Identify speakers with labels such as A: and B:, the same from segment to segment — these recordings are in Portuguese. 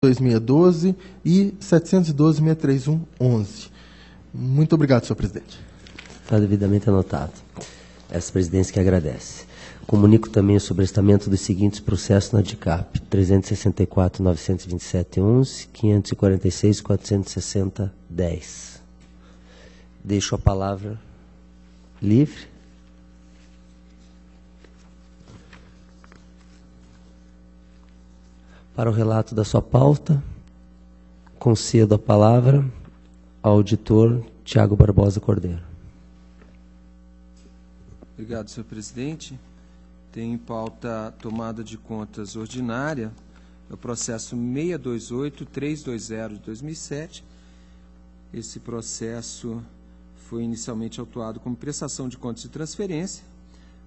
A: 2612 e 712-631-11. Muito obrigado, senhor presidente.
B: Está devidamente anotado. Essa presidência que agradece. Comunico também o sobrestamento dos seguintes processos na DICAP: 364.927.11, 546.460.10. Deixo a palavra livre. Para o relato da sua pauta, concedo a palavra ao auditor Tiago Barbosa Cordeiro.
C: Obrigado, senhor presidente. Tem em pauta tomada de contas ordinária, o processo 628.320 de 2007. Esse processo foi inicialmente autuado como prestação de contas de transferência,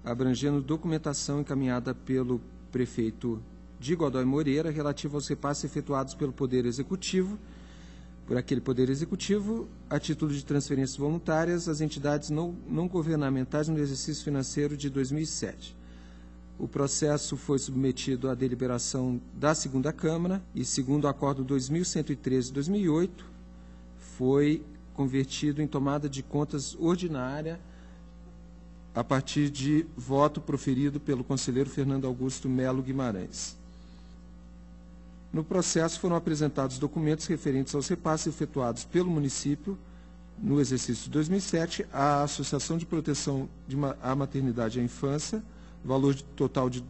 C: abrangendo documentação encaminhada pelo prefeito de Godoy Moreira relativo aos repasses efetuados pelo Poder Executivo, por aquele Poder Executivo, a título de transferências voluntárias às entidades não governamentais no exercício financeiro de 2007. O processo foi submetido à deliberação da segunda Câmara e, segundo o Acordo 2113/2008, foi convertido em tomada de contas ordinária a partir de voto proferido pelo conselheiro Fernando Augusto Melo Guimarães. No processo foram apresentados documentos referentes aos repasses efetuados pelo município no exercício de 2007 à Associação de Proteção à Maternidade e à Infância, valor total de R$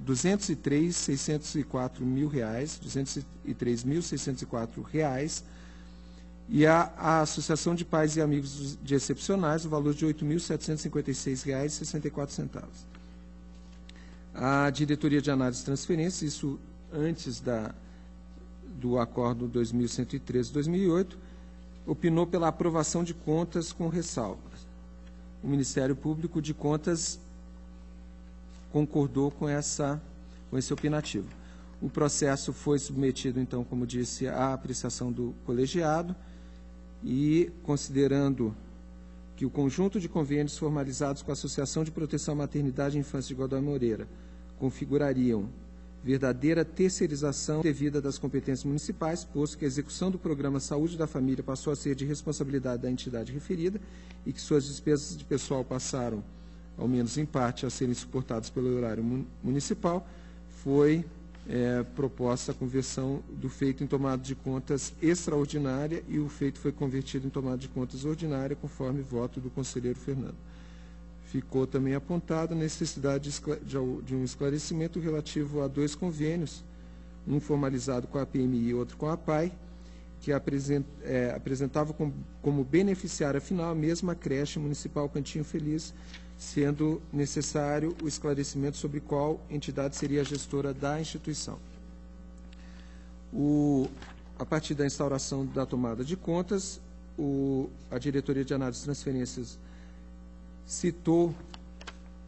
C: 203.604, e a Associação de Pais e Amigos de Excepcionais, o valor de R$ 8.756,64. A Diretoria de Análise de Transferências, isso antes do Acordo 2113/2008, opinou pela aprovação de contas com ressalvas. O Ministério Público de Contas concordou com esse opinativo. O processo foi submetido, então, como disse, à apreciação do colegiado e, considerando que o conjunto de convênios formalizados com a Associação de Proteção à Maternidade e Infância de Godoy Moreira configurariam verdadeira terceirização devida das competências municipais, posto que a execução do programa Saúde da Família passou a ser de responsabilidade da entidade referida e que suas despesas de pessoal passaram, ao menos em parte, a serem suportadas pelo horário municipal, foi proposta a conversão do feito em tomada de contas extraordinária e o feito foi convertido em tomada de contas ordinária, conforme voto do conselheiro Fernando. Ficou também apontada a necessidade de um esclarecimento relativo a dois convênios, um formalizado com a PMI e outro com a APAI, que apresentava como beneficiária final a mesma creche municipal Cantinho Feliz, sendo necessário o esclarecimento sobre qual entidade seria a gestora da instituição. A partir da instauração da tomada de contas, a Diretoria de Análise de Transferências citou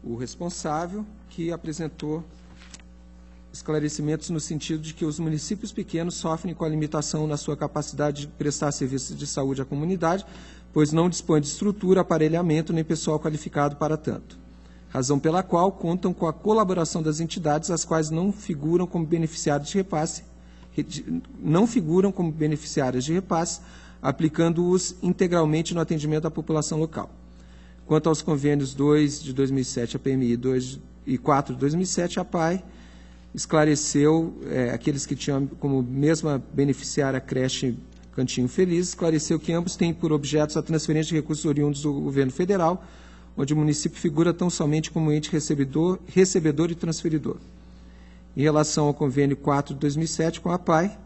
C: o responsável, que apresentou esclarecimentos no sentido de que os municípios pequenos sofrem com a limitação na sua capacidade de prestar serviços de saúde à comunidade, pois não dispõem de estrutura, aparelhamento nem pessoal qualificado para tanto. Razão pela qual contam com a colaboração das entidades, as quais não figuram como beneficiárias de repasse, aplicando-os integralmente no atendimento à população local. Quanto aos convênios 2 de 2007, a PMI 2 e 4 de 2007, a PAI esclareceu, aqueles que tinham como mesma beneficiária a creche Cantinho Feliz, esclareceu que ambos têm por objetos a transferência de recursos oriundos do governo federal, onde o município figura tão somente como ente recebedor e transferidor. Em relação ao convênio 4 de 2007 com a PAI,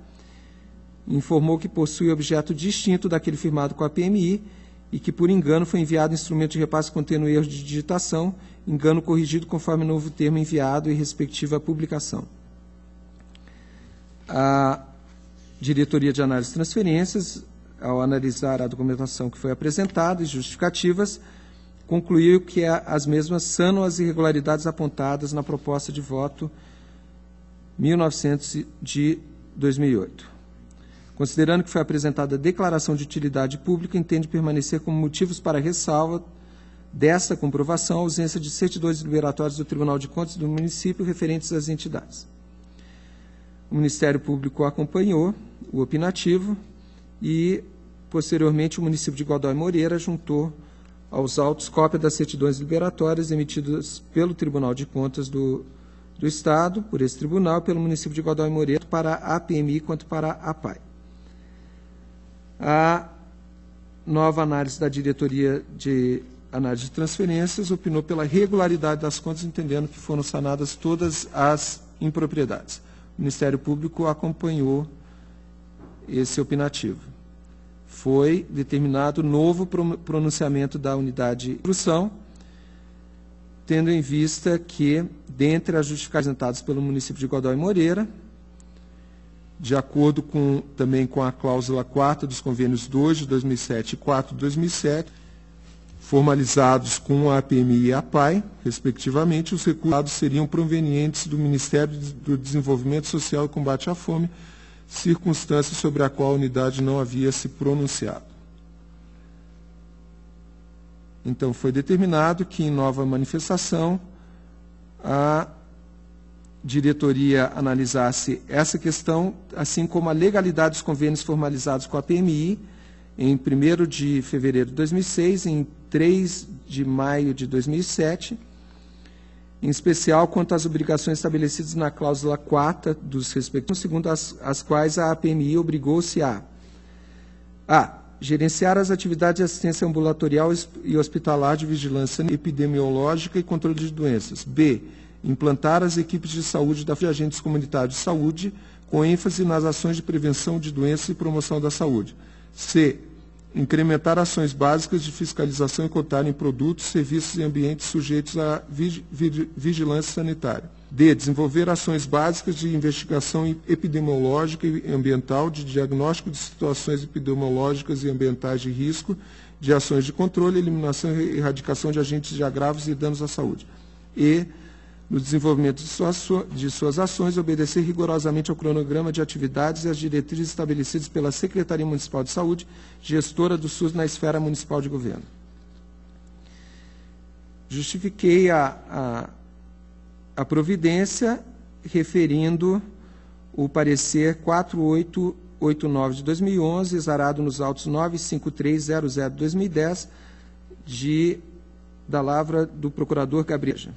C: informou que possui objeto distinto daquele firmado com a PMI e que, por engano, foi enviado instrumento de repasse contendo erro de digitação, engano corrigido conforme o novo termo enviado e respectiva publicação. A Diretoria de Análise de Transferências, ao analisar a documentação que foi apresentada e justificativas, concluiu que as mesmas sanam as irregularidades apontadas na proposta de voto 1900 de 2008. Considerando que foi apresentada a declaração de utilidade pública, entende permanecer como motivos para ressalva desta comprovação a ausência de certidões liberatórias do Tribunal de Contas do município referentes às entidades. O Ministério Público acompanhou o opinativo e, posteriormente, o município de Godoy Moreira juntou aos autos cópia das certidões liberatórias emitidas pelo Tribunal de Contas do Estado, por esse tribunal, pelo município de Godoy Moreira, para a APMI quanto para a APAI. A nova análise da Diretoria de Análise de Transferências opinou pela regularidade das contas, entendendo que foram sanadas todas as impropriedades. O Ministério Público acompanhou esse opinativo. Foi determinado novo pronunciamento da unidade de instrução, tendo em vista que, dentre as justificativas apresentadas pelo município de Godoy Moreira, de acordo também com a cláusula 4 dos convênios 2 de 2007 e 4 de 2007, formalizados com a APMI e a APAI, respectivamente, os recursos seriam provenientes do Ministério do Desenvolvimento Social e Combate à Fome, circunstância sobre a qual a unidade não havia se pronunciado. Então, foi determinado que, em nova manifestação, a diretoria analisasse essa questão, assim como a legalidade dos convênios formalizados com a PMI, em 1º de fevereiro de 2006, em 3 de maio de 2007, em especial quanto às obrigações estabelecidas na cláusula 4 dos respectivos, segundo as quais a APMI obrigou-se a gerenciar as atividades de assistência ambulatorial e hospitalar de vigilância epidemiológica e controle de doenças. B, implantar as equipes de saúde de agentes comunitários de saúde, com ênfase nas ações de prevenção de doenças e promoção da saúde. C, incrementar ações básicas de fiscalização e controle em produtos, serviços e ambientes sujeitos à vigilância sanitária. D, desenvolver ações básicas de investigação epidemiológica e ambiental, de diagnóstico de situações epidemiológicas e ambientais de risco, de ações de controle, eliminação e erradicação de agentes de agravos e danos à saúde. E, no desenvolvimento de suas ações, obedecer rigorosamente ao cronograma de atividades e às diretrizes estabelecidas pela Secretaria Municipal de Saúde, gestora do SUS na esfera municipal de governo. Justifiquei a providência referindo o parecer 4889 de 2011, exarado nos autos 95300 de 2010, da lavra do procurador Gabriel,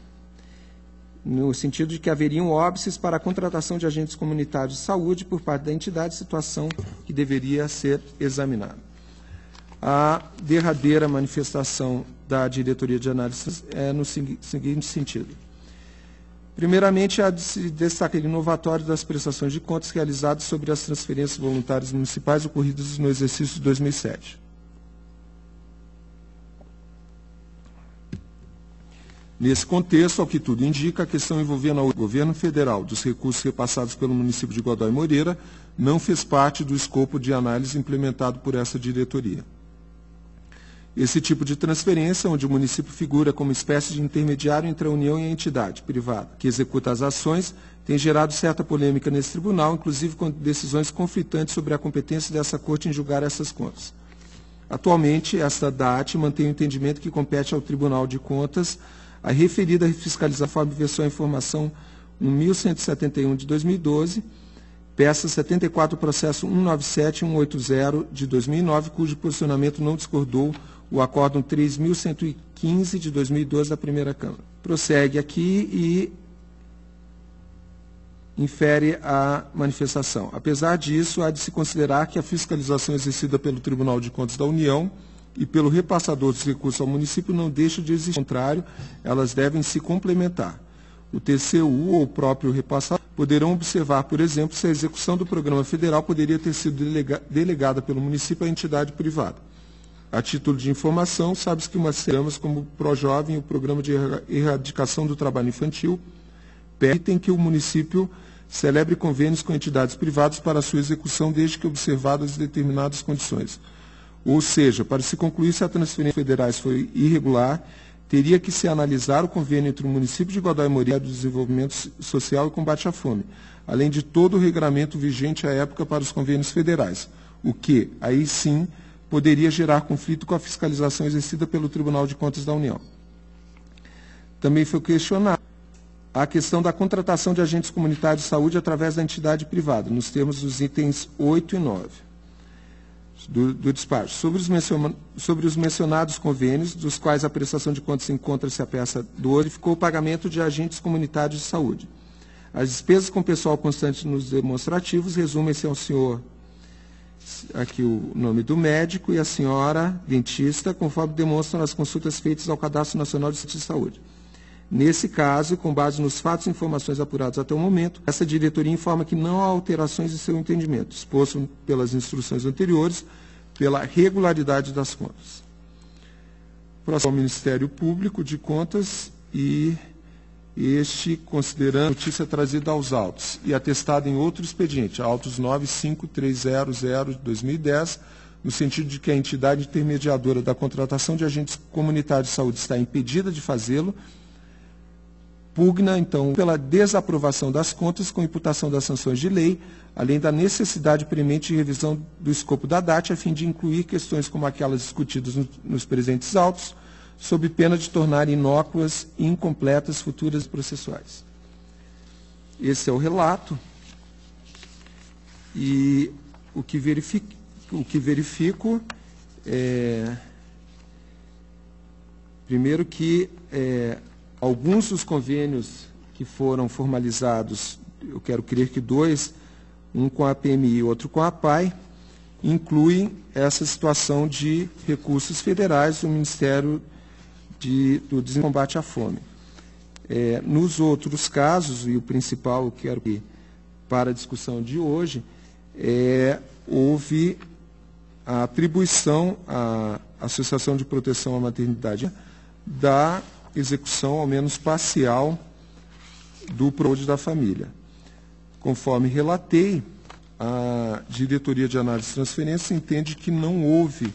C: no sentido de que haveriam óbices para a contratação de agentes comunitários de saúde por parte da entidade, situação que deveria ser examinada. A derradeira manifestação da diretoria de análise é no seguinte sentido. Primeiramente, há de se destacar o inovatório das prestações de contas realizadas sobre as transferências voluntárias municipais ocorridas no exercício de 2007. Nesse contexto, ao que tudo indica, a questão envolvendo o governo federal dos recursos repassados pelo município de Godoy Moreira não fez parte do escopo de análise implementado por essa diretoria. Esse tipo de transferência, onde o município figura como espécie de intermediário entre a União e a entidade privada que executa as ações, tem gerado certa polêmica nesse tribunal, inclusive com decisões conflitantes sobre a competência dessa corte em julgar essas contas. Atualmente, esta DAT mantém o entendimento que compete ao Tribunal de Contas a referida fiscalização conforme versão a informação 1171 de 2012, peça 74, processo 197180 de 2009, cujo posicionamento não discordou o acórdão 3.115 de 2012 da primeira Câmara. Prossegue aqui e infere a manifestação. Apesar disso, há de se considerar que a fiscalização exercida pelo Tribunal de Contas da União e pelo repassador dos recursos ao município não deixa de existir. Ao contrário, elas devem se complementar. O TCU ou o próprio repassador poderão observar, por exemplo, se a execução do programa federal poderia ter sido delegada pelo município à entidade privada. A título de informação, sabe-se que umas programas como o ProJovem e o Programa de Erradicação do Trabalho Infantil permitem que o município celebre convênios com entidades privadas para sua execução, desde que observadas determinadas condições. Ou seja, para se concluir se a transferência federais foi irregular, teria que se analisar o convênio entre o município de Godoy Moreira do Desenvolvimento Social e Combate à Fome, além de todo o regramento vigente à época para os convênios federais, o que, aí sim, poderia gerar conflito com a fiscalização exercida pelo Tribunal de Contas da União. Também foi questionado a questão da contratação de agentes comunitários de saúde através da entidade privada, nos termos dos itens 8 e 9 do despacho. Sobre os mencionados convênios, dos quais a prestação de contas encontra-se a peça 12, ficou o pagamento de agentes comunitários de saúde. As despesas com pessoal constante nos demonstrativos resumem-se ao senhor, aqui o nome do médico, e a senhora dentista, conforme demonstram as consultas feitas ao Cadastro Nacional de Saúde. Nesse caso, com base nos fatos e informações apurados até o momento, essa diretoria informa que não há alterações em seu entendimento, exposto pelas instruções anteriores, pela regularidade das contas. Próximo ao Ministério Público de Contas, e este, considerando a notícia trazida aos autos e atestada em outro expediente, autos 95300/2010, no sentido de que a entidade intermediadora da contratação de agentes comunitários de saúde está impedida de fazê-lo, pugna, então, pela desaprovação das contas com imputação das sanções de lei, além da necessidade premente de revisão do escopo da DAT, a fim de incluir questões como aquelas discutidas nos presentes autos, sob pena de tornar inócuas e incompletas futuras processuais. Esse é o relato, e o que verifico é, primeiro, que alguns dos convênios que foram formalizados, eu quero crer que 2, um com a PMI e outro com a APAE, incluem essa situação de recursos federais do Ministério do Combate à Fome. Nos outros casos, e o principal eu quero que para a discussão de hoje, houve a atribuição à Associação de Proteção à Maternidade da execução, ao menos parcial, do PROAUD da família. Conforme relatei, a Diretoria de Análise e Transferência entende que não houve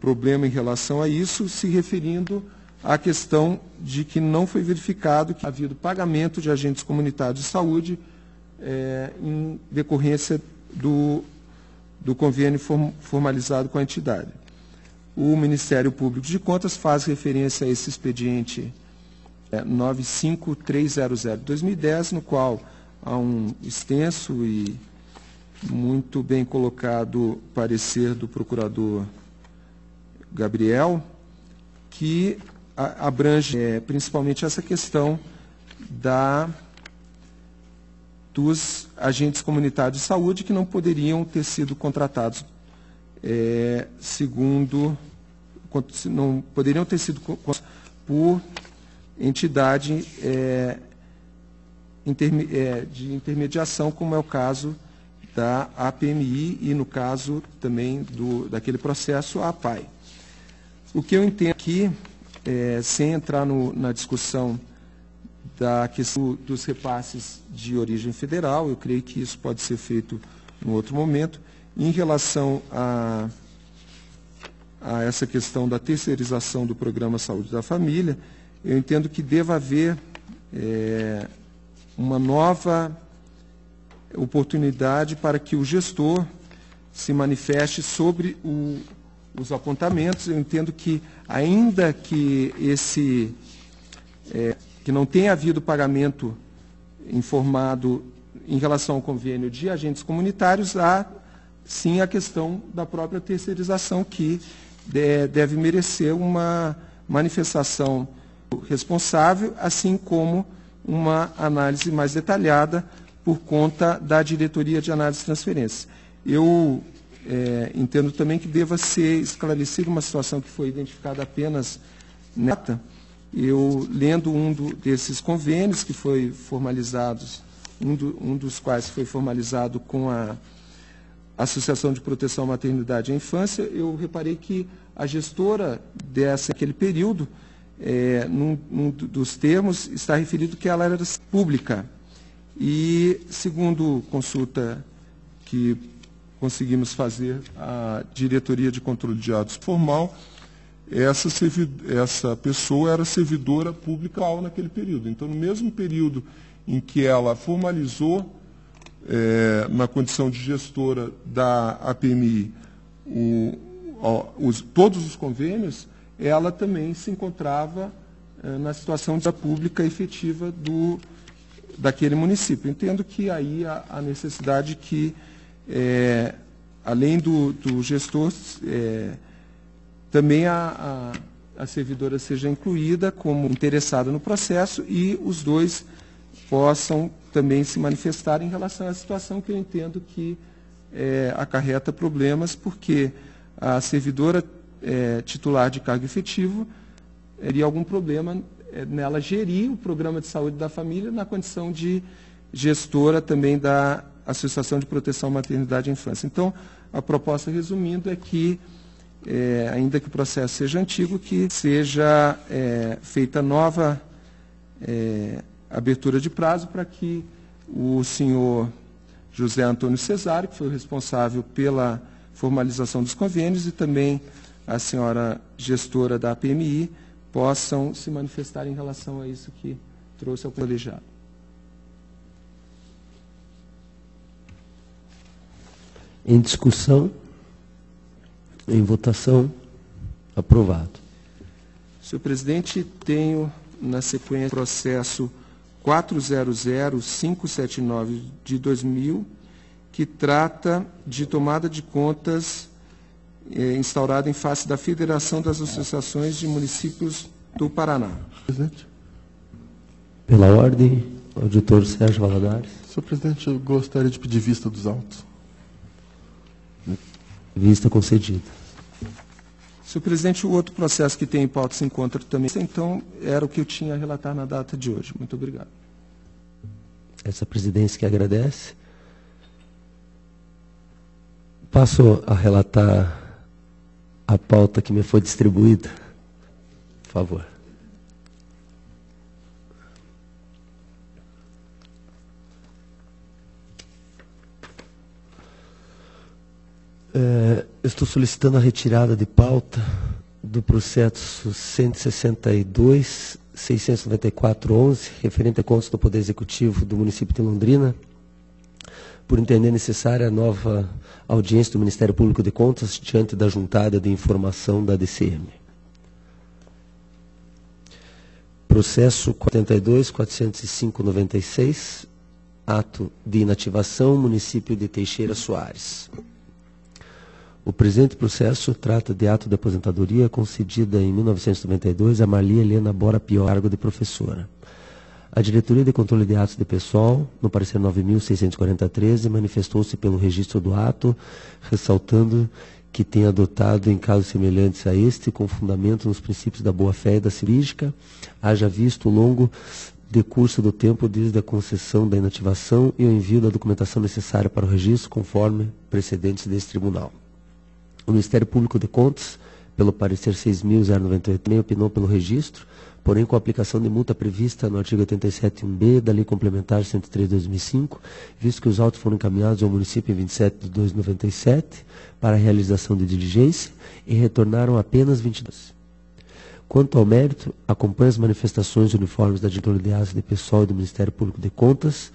C: problema em relação a isso, se referindo à questão de que não foi verificado que havia pagamento de agentes comunitários de saúde em decorrência do convênio formalizado com a entidade. O Ministério Público de Contas faz referência a esse expediente 95300/2010, no qual há um extenso e muito bem colocado parecer do procurador Gabriel, que abrange principalmente essa questão dos agentes comunitários de saúde que não poderiam ter sido contratados não poderiam ter sido por entidade de intermediação, como é o caso da APMI e, no caso também daquele processo, a APAE. O que eu entendo aqui, sem entrar na discussão da questão dos repasses de origem federal, eu creio que isso pode ser feito em outro momento. Em relação a essa questão da terceirização do Programa Saúde da Família, eu entendo que deva haver uma nova oportunidade para que o gestor se manifeste sobre os apontamentos. Eu entendo que, ainda que que não tenha havido pagamento informado em relação ao convênio de agentes comunitários, há sim a questão da própria terceirização, que deve merecer uma manifestação responsável, assim como uma análise mais detalhada por conta da Diretoria de Análise e Transferência. Eu entendo também que deva ser esclarecida uma situação que foi identificada apenas neta. Eu, lendo desses convênios que foi formalizado, um dos quais foi formalizado com a Associação de Proteção à Maternidade e à Infância, eu reparei que a gestora daquele período, num dos termos, está referido que ela era pública. E, segundo consulta que conseguimos fazer, a Diretoria de Controle de Atos Formal, essa pessoa era servidora pública naquele período. Então, no mesmo período em que ela formalizou, na condição de gestora da APMI, todos os convênios, ela também se encontrava na situação da pública efetiva daquele município. Entendo que aí a necessidade que, além do gestor, também a servidora seja incluída como interessada no processo e os dois possam também se manifestar em relação à situação que eu entendo que acarreta problemas, porque a servidora titular de cargo efetivo teria algum problema nela gerir o programa de saúde da família na condição de gestora também da Associação de Proteção à Maternidade e Infância. Então, a proposta, resumindo, é que, ainda que o processo seja antigo, que seja feita nova abertura de prazo para que o senhor José Antônio Cesário, que foi o responsável pela formalização dos convênios, e também a senhora gestora da APMI, possam se manifestar em relação a isso que trouxe ao colegiado.
B: Em discussão, em votação, aprovado.
C: Senhor presidente, tenho na sequência o processo 400-579 de 2000, que trata de tomada de contas instaurada em face da Federação das Associações de Municípios do Paraná.
A: Presidente.
B: Pela ordem, auditor Sérgio Valadares.
A: Senhor presidente, eu gostaria de pedir vista dos autos.
B: Vista concedida.
C: Senhor presidente, o outro processo que tem em pauta se encontra também. Então, era o que eu tinha a relatar na data de hoje. Muito obrigado.
B: Essa presidência que agradece. Passo a relatar a pauta que me foi distribuída. Por favor. Estou solicitando a retirada de pauta do processo 162.694.11, referente a contas do Poder Executivo do município de Londrina, por entender necessária a nova audiência do Ministério Público de Contas diante da juntada de informação da DCM. Processo 42.405.96, ato de inativação, município de Teixeira Soares. O presente processo trata de ato de aposentadoria concedida em 1992 a Marli Helena Bora Pior, cargo de professora. A Diretoria de Controle de Atos de Pessoal, no parecer 9.640/13, manifestou-se pelo registro do ato, ressaltando que tem adotado em casos semelhantes a este, com fundamento nos princípios da boa-fé e da cirúrgica, haja visto o longo decurso do tempo desde a concessão da inativação e o envio da documentação necessária para o registro, conforme precedentes deste tribunal. O Ministério Público de Contas, pelo parecer 6.098, também opinou pelo registro, porém com a aplicação de multa prevista no artigo 87.1b da Lei Complementar 103/2005, visto que os autos foram encaminhados ao município em 27/2/97 para a realização de diligência e retornaram apenas 22. Quanto ao mérito, acompanho as manifestações uniformes da Diretoria de Atos de Pessoal e do Ministério Público de Contas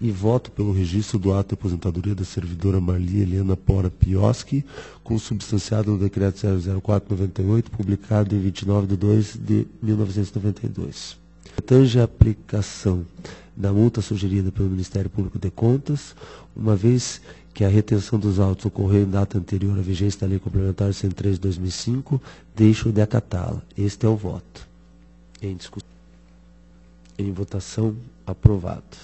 B: e voto pelo registro do ato de aposentadoria da servidora Marli Helena Bora Pioski, consubstanciado no Decreto 004/98, publicado em 29/2/1992. Tange a aplicação da multa sugerida pelo Ministério Público de Contas, uma vez que a retenção dos autos ocorreu em data anterior à vigência da Lei Complementar 103/2005, deixo de acatá-la. Este é o voto. Em discussão. Em votação, aprovado.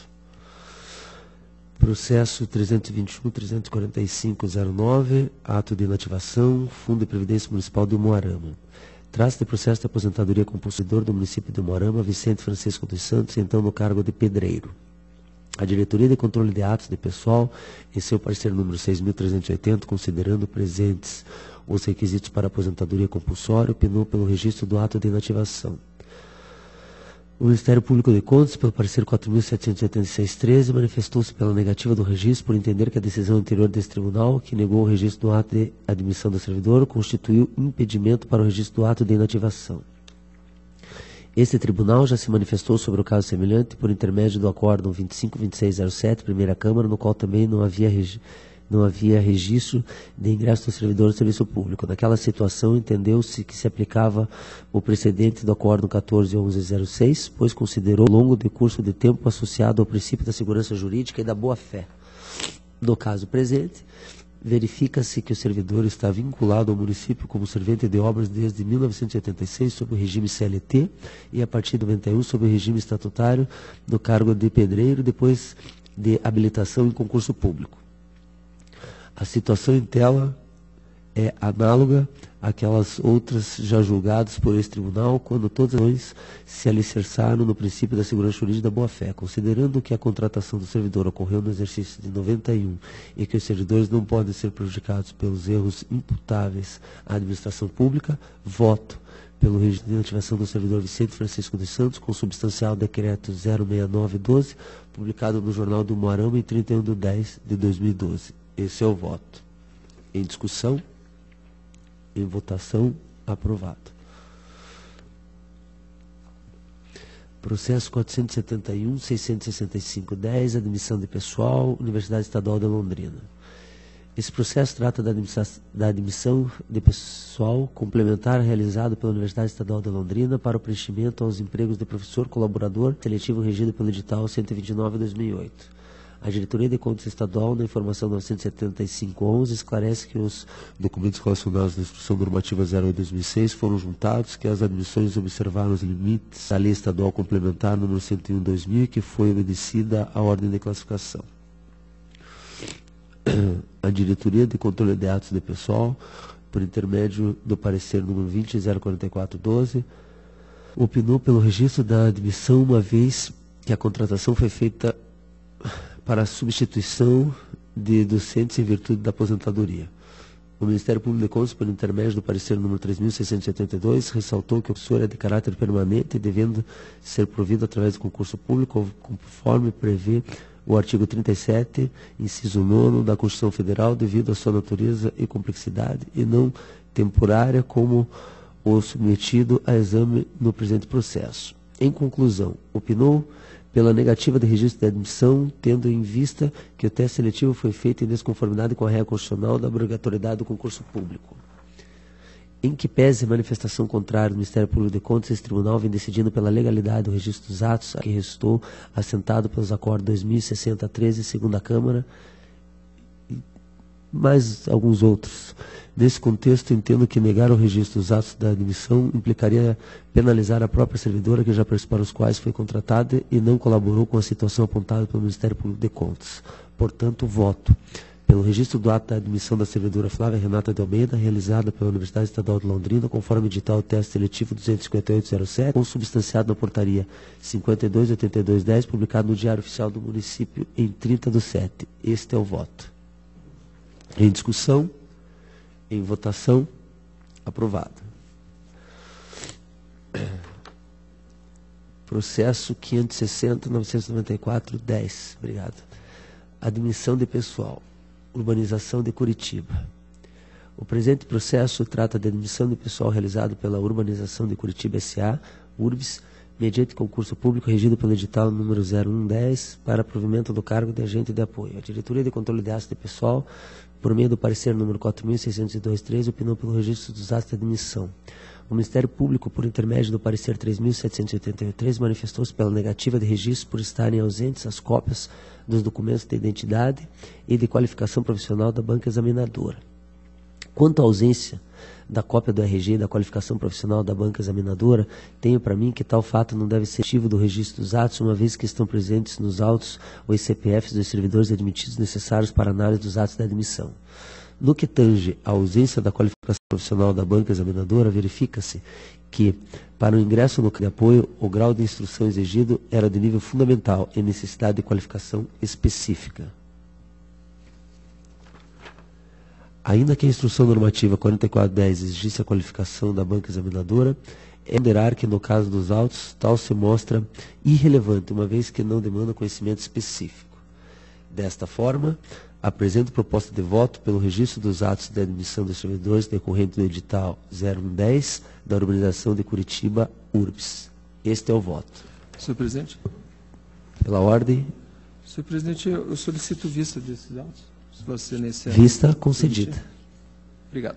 B: Processo 321.345.09, ato de inativação, Fundo de Previdência Municipal de Umuarama. Trata-se de processo de aposentadoria compulsodor do município de Umuarama, Vicente Francisco dos Santos, então no cargo de pedreiro. A Diretoria de Controle de Atos de Pessoal, em seu parecer número 6.380, considerando presentes os requisitos para aposentadoria compulsória, opinou pelo registro do ato de inativação. O Ministério Público de Contas, pelo parecer 4.786/13, manifestou-se pela negativa do registro por entender que a decisão anterior desse tribunal, que negou o registro do ato de admissão do servidor, constituiu impedimento para o registro do ato de inativação. Este tribunal já se manifestou sobre o caso semelhante por intermédio do acórdão 25.2607, primeira Câmara, no qual também não havia não havia registro de ingresso do servidor do serviço público. Naquela situação, entendeu-se que se aplicava o precedente do Acórdão 14.1106, pois considerou o longo decurso de tempo associado ao princípio da segurança jurídica e da boa-fé. No caso presente, verifica-se que o servidor está vinculado ao município como servente de obras desde 1986 sob o regime CLT e a partir de 91 sob o regime estatutário do cargo de pedreiro, depois de habilitação em concurso público. A situação em tela é análoga àquelas outras já julgadas por esse tribunal, quando todas as ações se alicerçaram no princípio da segurança jurídica e da boa-fé. Considerando que a contratação do servidor ocorreu no exercício de 91 e que os servidores não podem ser prejudicados pelos erros imputáveis à administração pública, voto pelo registro de inativação do servidor Vicente Francisco dos Santos, consubstancial decreto 06912, publicado no Jornal do Moarama em 31/10/2012. Esse é o voto. Em discussão? Em votação, aprovado. Processo 471-665-10, admissão de pessoal, Universidade Estadual de Londrina. Esse processo trata da admissão de pessoal complementar realizado pela Universidade Estadual de Londrina para o preenchimento aos empregos de professor colaborador seletivo regido pelo edital 129/2008. A Diretoria de Contas Estadual, na informação 975-11, esclarece que os documentos relacionados à Instrução Normativa 08/2006 foram juntados, que as admissões observaram os limites da Lei Estadual Complementar número 101/2000 e que foi obedecida a ordem de classificação. A Diretoria de Controle de Atos de Pessoal, por intermédio do parecer número 20.044/12, opinou pelo registro da admissão, uma vez que a contratação foi feita para a substituição de docentes em virtude da aposentadoria. O Ministério Público de Contas, por intermédio do parecer número 3.682, ressaltou que o professor é de caráter permanente, devendo ser provido através do concurso público, conforme prevê o artigo 37, inciso 9 da Constituição Federal, devido à sua natureza e complexidade, e não temporária, como o submetido a exame no presente processo. Em conclusão, opinou pela negativa de registro de admissão, tendo em vista que o teste seletivo foi feito em desconformidade com a regra constitucional da obrigatoriedade do concurso público. Em que pese a manifestação contrária do Ministério Público de Contas, esse tribunal vem decidindo pela legalidade do registro dos atos, que restou assentado pelos acordos 2060-13, segunda Câmara, e mais alguns outros. Nesse contexto, entendo que negar o registro dos atos da admissão implicaria penalizar a própria servidora, que já para os quais foi contratada e não colaborou com a situação apontada pelo Ministério Público de Contas. Portanto, voto pelo registro do ato da admissão da servidora Flávia Renata de Almeida, realizada pela Universidade Estadual de Londrina, conforme edital teste seletivo 25807, consubstanciado na portaria 528210, publicado no Diário Oficial do Município em 30/7. Este é o voto. Em discussão? Em votação, aprovado. Processo 560-994-10. Obrigado. Admissão de pessoal. Urbanização de Curitiba. O presente processo trata de admissão de pessoal realizado pela Urbanização de Curitiba S.A., URBS, mediante concurso público regido pelo edital número 0110 para provimento do cargo de agente de apoio. A Diretoria de Controle de Atos de Pessoal, por meio do parecer número 4.602/13, opinou pelo registro dos atos de admissão. O Ministério Público, por intermédio do parecer 3.783, manifestou-se pela negativa de registro por estarem ausentes as cópias dos documentos de identidade e de qualificação profissional da banca examinadora. Quanto à ausência da cópia do RG e da qualificação profissional da banca examinadora, tenho para mim que tal fato não deve ser motivo do registro dos atos, uma vez que estão presentes nos autos os CPFs dos servidores admitidos necessários para análise dos atos da admissão. No que tange à ausência da qualificação profissional da banca examinadora, verifica-se que, para o ingresso no de apoio, o grau de instrução exigido era de nível fundamental e necessidade de qualificação específica. Ainda que a Instrução Normativa 4410 exigisse a qualificação da banca examinadora, é ponderar que, no caso dos autos, tal se mostra irrelevante, uma vez que não demanda conhecimento específico. Desta forma, apresento proposta de voto pelo registro dos atos de admissão dos servidores decorrente do edital 0110 da Urbanização de Curitiba, URBS. Este é o voto.
C: Senhor presidente.
B: Pela ordem.
C: Senhor presidente, eu solicito vista desses autos. Se você nesse
B: Vista concedida.
C: Obrigado.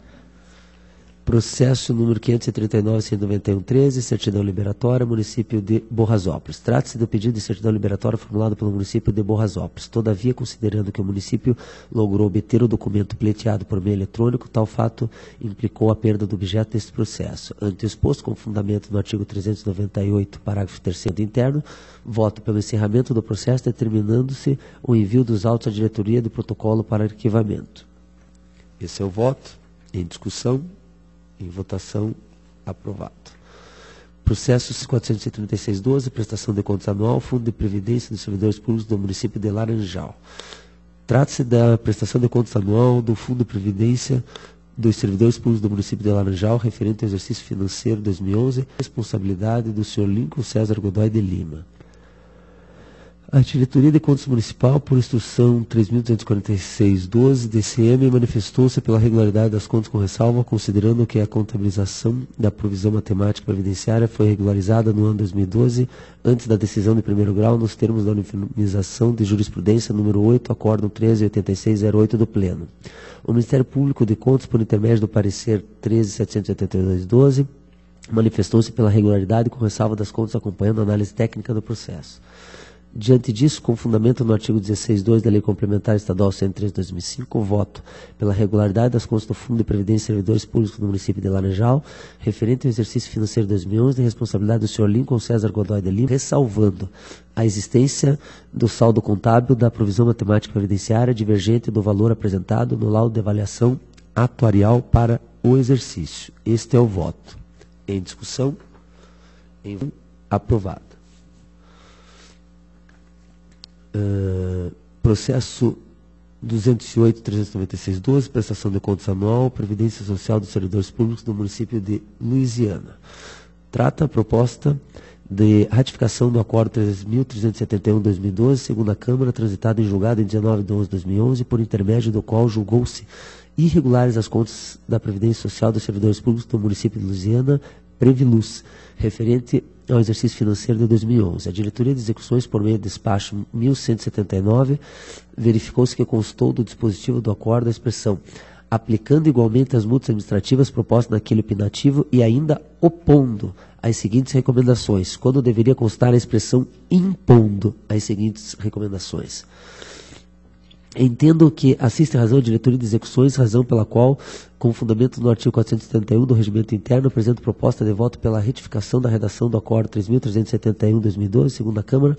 B: Processo número 539.191.13, certidão liberatória, município de Borrasópolis. Trata-se do pedido de certidão liberatória formulado pelo município de Borrasópolis. Todavia, considerando que o município logrou obter o documento pleiteado por meio eletrônico, tal fato implicou a perda do objeto deste processo. Ante o exposto, com fundamento no artigo 398, parágrafo 3º do interno, voto pelo encerramento do processo, determinando-se o envio dos autos à diretoria de protocolo para arquivamento. Esse é o voto. Em discussão. Em votação, aprovado. Processo 436.12, prestação de contas anual, Fundo de Previdência dos Servidores Públicos do município de Laranjal. Trata-se da prestação de contas anual do Fundo de Previdência dos Servidores Públicos do município de Laranjal, referente ao exercício financeiro 2011, responsabilidade do senhor Lincoln César Godoy de Lima. A Diretoria de Contas Municipal, por instrução 3.246.12, DCM, manifestou-se pela regularidade das contas com ressalva, considerando que a contabilização da provisão matemática previdenciária foi regularizada no ano 2012, antes da decisão de primeiro grau, nos termos da uniformização de jurisprudência número 8, acórdão 13.8608 do Pleno. O Ministério Público de Contas, por intermédio do parecer 13.782.12, manifestou-se pela regularidade com ressalva das contas, acompanhando a análise técnica do processo. Diante disso, com fundamento no artigo 16.2 da Lei Complementar Estadual 103/2005, voto pela regularidade das contas do Fundo de Previdência e Servidores Públicos do município de Laranjal, referente ao exercício financeiro 2011, de responsabilidade do senhor Lincoln César Godoy de Lima, ressalvando a existência do saldo contábil da provisão matemática previdenciária divergente do valor apresentado no laudo de avaliação atuarial para o exercício. Este é o voto. Em discussão, aprovado. Processo 208.396.12, prestação de contas anual, Previdência Social dos Servidores Públicos do município de Luisiana. Trata a proposta de ratificação do Acordo 3.371/2012, segunda Câmara, transitado em julgado em 19/11/2011, por intermédio do qual julgou-se irregulares as contas da Previdência Social dos Servidores Públicos do município de Luisiana, Previluz, referente ao exercício financeiro de 2011. A Diretoria de Execuções, por meio do despacho 1179, verificou-se que constou do dispositivo do acordo a expressão aplicando igualmente as multas administrativas propostas naquele opinativo e ainda opondo as seguintes recomendações, quando deveria constar a expressão impondo as seguintes recomendações. Entendo que assiste a razão a Diretoria de Execuções, razão pela qual, com fundamento no artigo 471 do Regimento Interno, apresento proposta de voto pela retificação da redação do Acordo 3.371/2012, segunda Câmara,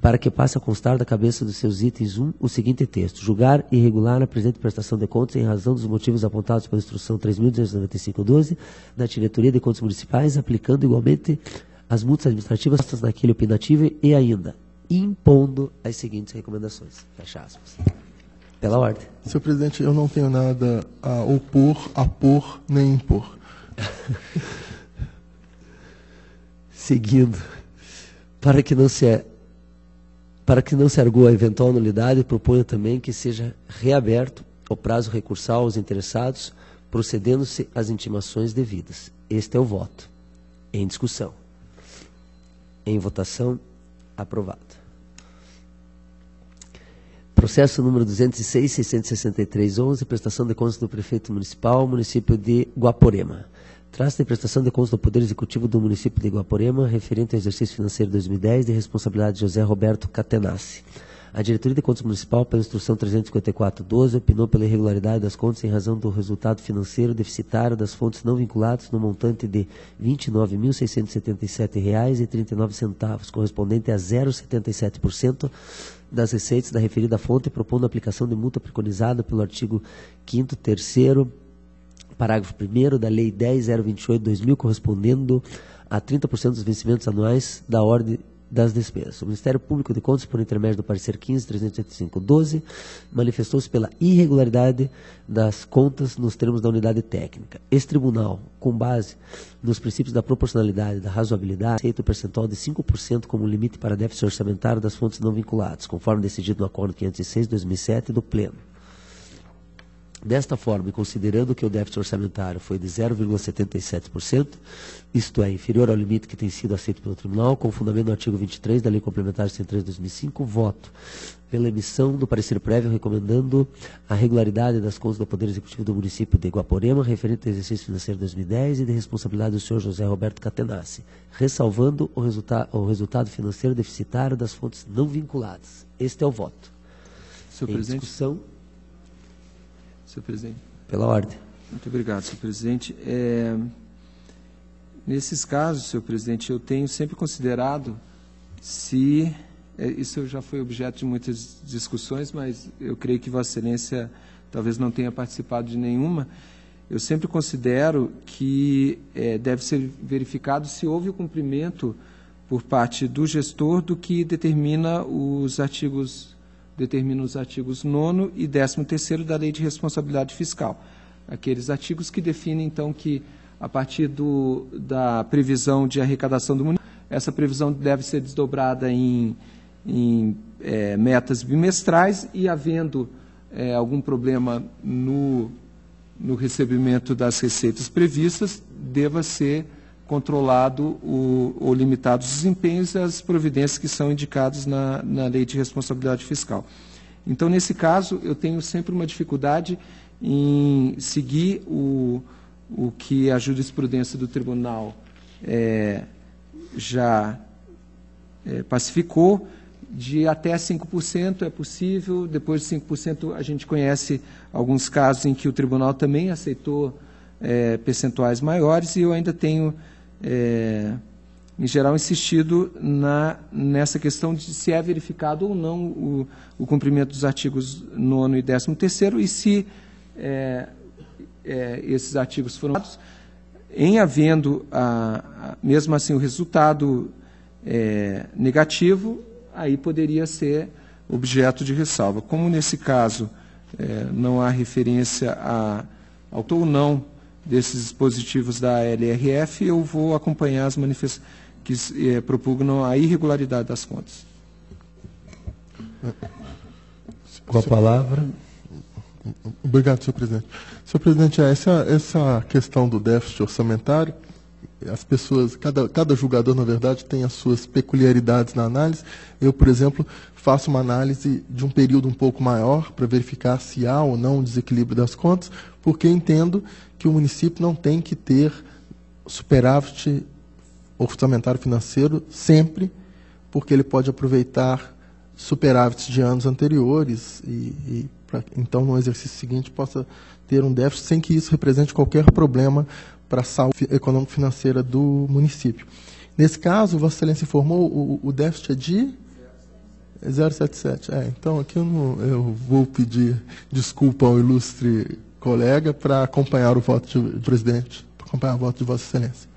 B: para que passe a constar da cabeça dos seus itens 1 o seguinte texto: julgar irregular a presente prestação de contas em razão dos motivos apontados pela Instrução 3.295/12 da Diretoria de Contas Municipais, aplicando igualmente as multas administrativas postas naquele opinativo e ainda impondo as seguintes recomendações. Fecha aspas. Pela ordem.
A: Senhor presidente, eu não tenho nada a opor, apor, nem impor.
B: Seguindo. Para que não se argua a eventual nulidade, proponho também que seja reaberto o prazo recursal aos interessados, procedendo-se às intimações devidas. Este é o voto. Em discussão. Em votação, aprovado. Processo número 206.663.11, prestação de contas do prefeito municipal, município de Guaporema. Trata-se de prestação de contas do Poder Executivo do município de Guaporema, referente ao exercício financeiro 2010, de responsabilidade de José Roberto Catenassi. A Diretoria de Contas Municipal, pela Instrução 354/12, opinou pela irregularidade das contas em razão do resultado financeiro deficitário das fontes não vinculadas no montante de R$ 29.677,39, correspondente a 0,77% das receitas da referida fonte, propondo a aplicação de multa preconizada pelo artigo 5º, 3º, parágrafo 1º da Lei 10.028/2000, correspondendo a 30% dos vencimentos anuais da ordem das despesas. O Ministério Público de Contas, por intermédio do parecer 15.385/12, manifestou-se pela irregularidade das contas nos termos da unidade técnica. Este tribunal, com base nos princípios da proporcionalidade e da razoabilidade, aceita o percentual de 5% como limite para déficit orçamentário das fontes não vinculadas, conforme decidido no Acordo 506/2007 do Pleno. Desta forma, e considerando que o déficit orçamentário foi de 0,77%, isto é, inferior ao limite que tem sido aceito pelo Tribunal, com fundamento no artigo 23 da Lei Complementar 103 de 2005, voto pela emissão do parecer prévio recomendando a regularidade das contas do Poder Executivo do município de Guaporema, referente ao exercício financeiro 2010 e de responsabilidade do senhor José Roberto Catenassi, ressalvando o resultado financeiro deficitário das fontes não vinculadas. Este é o voto.
C: Senhor
B: Em
C: presidente.
B: discussão,
C: Senhor presidente.
B: pela ordem.
C: Muito obrigado, senhor presidente. Nesses casos, senhor presidente, eu tenho sempre considerado se... isso já foi objeto de muitas discussões, mas eu creio que Vossa Excelência talvez não tenha participado de nenhuma. Eu sempre considero que deve ser verificado se houve o cumprimento por parte do gestor do que determina os artigos 9º e 13º da Lei de Responsabilidade Fiscal. Aqueles artigos que definem, então, que a partir da previsão de arrecadação do município, essa previsão deve ser desdobrada em metas bimestrais e, havendo algum problema no recebimento das receitas previstas, deva ser controlado ou limitado os desempenhos e as providências que são indicadas na Lei de Responsabilidade Fiscal. Então, nesse caso, eu tenho sempre uma dificuldade em seguir o que a jurisprudência do Tribunal já pacificou, de até 5% é possível, depois de 5% a gente conhece alguns casos em que o Tribunal também aceitou percentuais maiores, e eu ainda tenho, em geral, insistido nessa questão de se é verificado ou não o cumprimento dos artigos 9º e 13º, e se esses artigos foram dados, em havendo, mesmo assim, o resultado negativo, aí poderia ser objeto de ressalva. Como nesse caso não há referência ao ou não desses dispositivos da LRF, eu vou acompanhar as manifestações que propugnam a irregularidade das contas.
A: Com a palavra. Obrigado, senhor presidente. Senhor presidente, essa questão do déficit orçamentário, as pessoas, cada julgador, na verdade, tem as suas peculiaridades na análise. Eu, por exemplo, faço uma análise de um período um pouco maior para verificar se há ou não um desequilíbrio das contas, porque entendo que o município não tem que ter superávit orçamentário financeiro sempre, porque ele pode aproveitar superávites de anos anteriores então, no exercício seguinte, possa ter um déficit sem que isso represente qualquer problema para a saúde econômico-financeira do município. Nesse caso, Vossa Excelência informou, o déficit é de 0,77. Então, aqui eu vou pedir desculpa ao ilustre colega para acompanhar o voto do presidente, para acompanhar o voto de Vossa Excelência.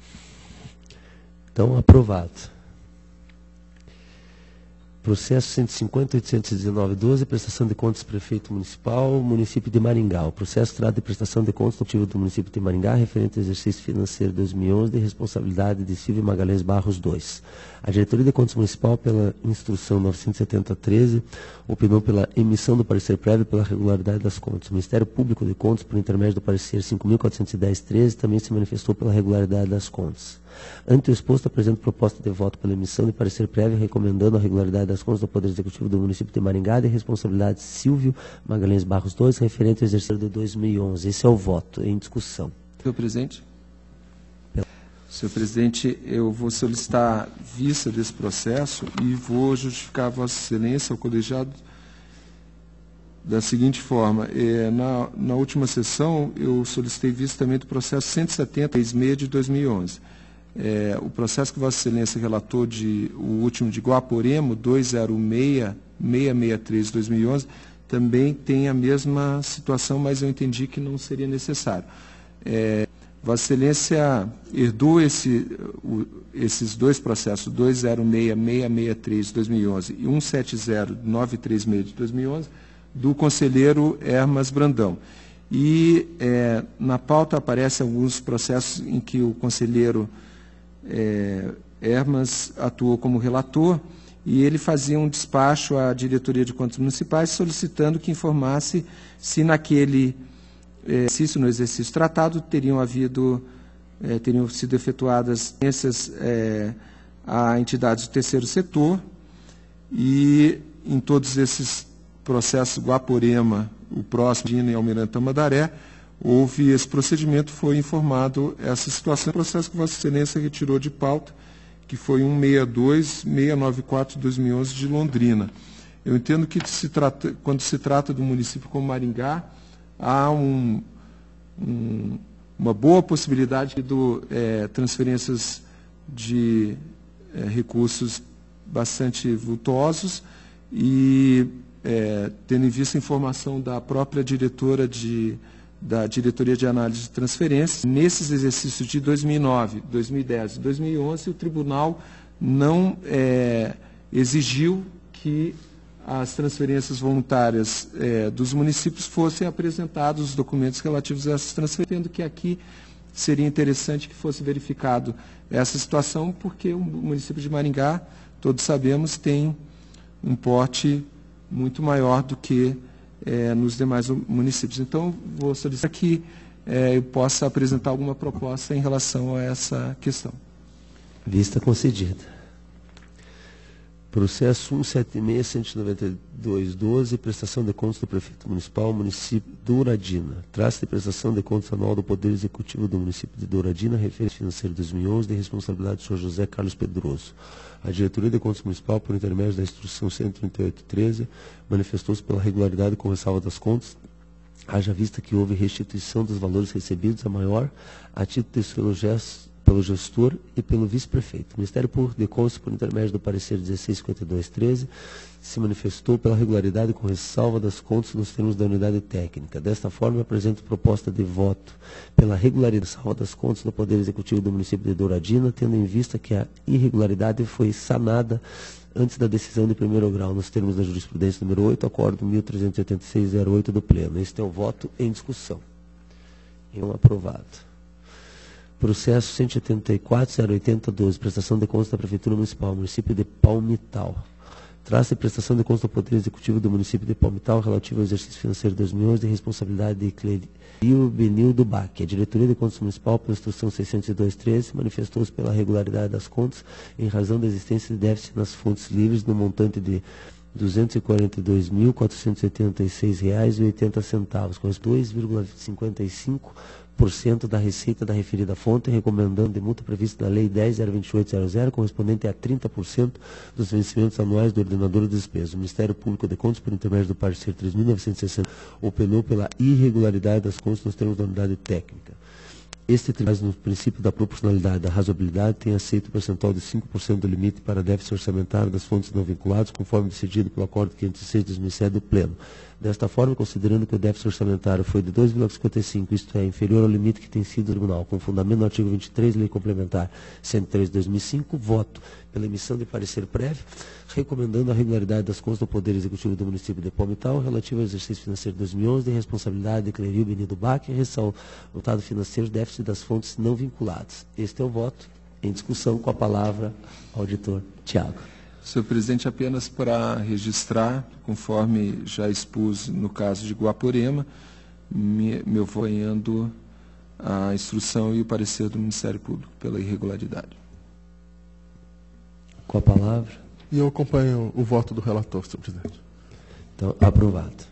B: Então, aprovado. Processo 150.819.12, prestação de contas prefeito municipal, município de Maringá. O processo trata de prestação de contas do ativo do município de Maringá, referente ao exercício financeiro 2011, de responsabilidade de Silvio Magalhães Barros II. A Diretoria de Contas Municipal, pela instrução 970-13, opinou pela emissão do parecer prévio pela regularidade das contas. O Ministério Público de Contas, por intermédio do parecer 5.410-13, também se manifestou pela regularidade das contas. Ante o exposto, apresento proposta de voto pela emissão de parecer prévio recomendando a regularidade das contas do Poder Executivo do município de Maringá de responsabilidade Silvio Magalhães Barros II, referente ao exercício de 2011. Esse é o voto em discussão.
C: Senhor presidente. Senhor presidente, eu vou solicitar vista desse processo e vou justificar a Vossa Excelência, ao colegiado, da seguinte forma. Na última sessão, eu solicitei vista também do processo 170.36 de 2011. O processo que Vossa Excelência relatou, o último de Guaporema, 206.663 de 2011, também tem a mesma situação, mas eu entendi que não seria necessário. Vossa Excelência herdou esses dois processos, 206.663 de 2011 e 170.936 de 2011, do conselheiro Hermas Brandão. E na pauta aparecem alguns processos em que o conselheiro Hermas atuou como relator, e ele fazia um despacho à Diretoria de Contas Municipais solicitando que informasse se naquele no exercício tratado, teriam sido efetuadas a entidades do terceiro setor, e em todos esses processos, Guaporema, o próximo, Dina e Almirante Tamandaré, houve esse procedimento, foi informado essa situação, o processo que Vossa Excelência retirou de pauta, que foi 162-694-2011 de Londrina. Eu entendo que quando se trata do município como Maringá, há uma boa possibilidade de transferências de recursos bastante vultosos, e tendo em vista a informação da própria diretora da Diretoria de Análise de Transferências, nesses exercícios de 2009, 2010 e 2011, o tribunal não exigiu que as transferências voluntárias dos municípios fossem apresentados os documentos relativos a essas transferências, tendo que aqui seria interessante que fosse verificado essa situação, porque o município de Maringá, todos sabemos, tem um porte muito maior do que nos demais municípios. Então, vou solicitar que eu possa apresentar alguma proposta em relação a essa questão.
B: Vista concedida. Processo 176-192-12, prestação de contas do prefeito municipal, município de Douradina. Traço de prestação de contas anual do Poder Executivo do município de Douradina, referência financeira 2011, de responsabilidade do senhor José Carlos Pedroso. A Diretoria de Contas Municipal, por intermédio da Instrução 138-13, manifestou-se pela regularidade com ressalva das contas, haja vista que houve restituição dos valores recebidos a maior a título de seu gesto pelo gestor e pelo vice-prefeito. O Ministério Público de Contas, por intermédio do parecer 1652-13, se manifestou pela regularidade com ressalva das contas nos termos da unidade técnica. Desta forma, apresento proposta de voto pela regularidade e ressalva das contas no Poder Executivo do município de Douradina, tendo em vista que a irregularidade foi sanada antes da decisão de primeiro grau, nos termos da jurisprudência número 8, acordo 1386-08 do Pleno. Este é o voto em discussão. Aprovado. Processo 184-080-12, prestação de contas da Prefeitura Municipal, município de Palmital. Traço de prestação de contas do Poder Executivo do município de Palmital, relativo ao exercício financeiro 2011, de responsabilidade de Clerio Benildo Bach. A Diretoria de Contas Municipal, pela Instrução 602-13, manifestou-se pela regularidade das contas em razão da existência de déficit nas fontes livres no montante de R$ 242.486,80, com 2,55% da receita da referida fonte, recomendando de multa prevista na Lei 10.028.00, correspondente a 30% dos vencimentos anuais do ordenador de despesas. O Ministério Público de Contas, por intermédio do parecer 3.960, opinou pela irregularidade das contas nos termos da unidade técnica. Este tribunal, no princípio da proporcionalidade e da razoabilidade, tem aceito o percentual de 5% do limite para déficit orçamentário das fontes não vinculadas, conforme decidido pelo Acordo 506/2007 do Pleno. Desta forma, considerando que o déficit orçamentário foi de 2,55, isto é, inferior ao limite que tem sido o tribunal, com fundamento no artigo 23, Lei Complementar 103/2005, voto pela emissão de parecer prévio, recomendando a regularidade das contas do Poder Executivo do município de Palmital, relativo ao exercício financeiro 2011, de responsabilidade de Clerio Benildo Bach, resultado financeiro, déficit das fontes não vinculadas. Este é o voto em discussão, com a palavra ao auditor Tiago.
C: Senhor presidente, apenas para registrar, conforme já expus no caso de Guaporema, meu acompanhando a instrução e o parecer do Ministério Público pela irregularidade.
B: Com a palavra.
A: E eu acompanho o voto do relator, senhor presidente.
B: Então, aprovado.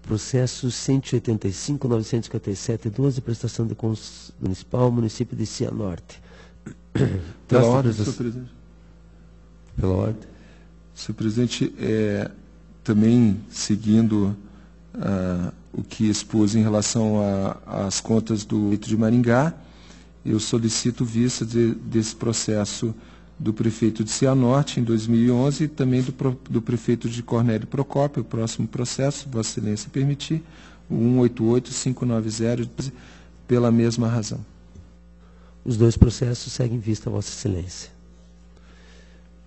B: Processo 185.957-12, prestação de contas municipal, município de Cianorte.
C: Pela ordem, senhor presidente.
B: Pela ordem.
C: Senhor presidente, também seguindo o que expus em relação às contas do Leito de Maringá, eu solicito vista desse processo do prefeito de Cianorte em 2011 e também do prefeito de Cornélio Procópio, o próximo processo, Vossa Excelência permitir, o 188.590, pela mesma razão.
B: Os dois processos seguem vista, Vossa Excelência.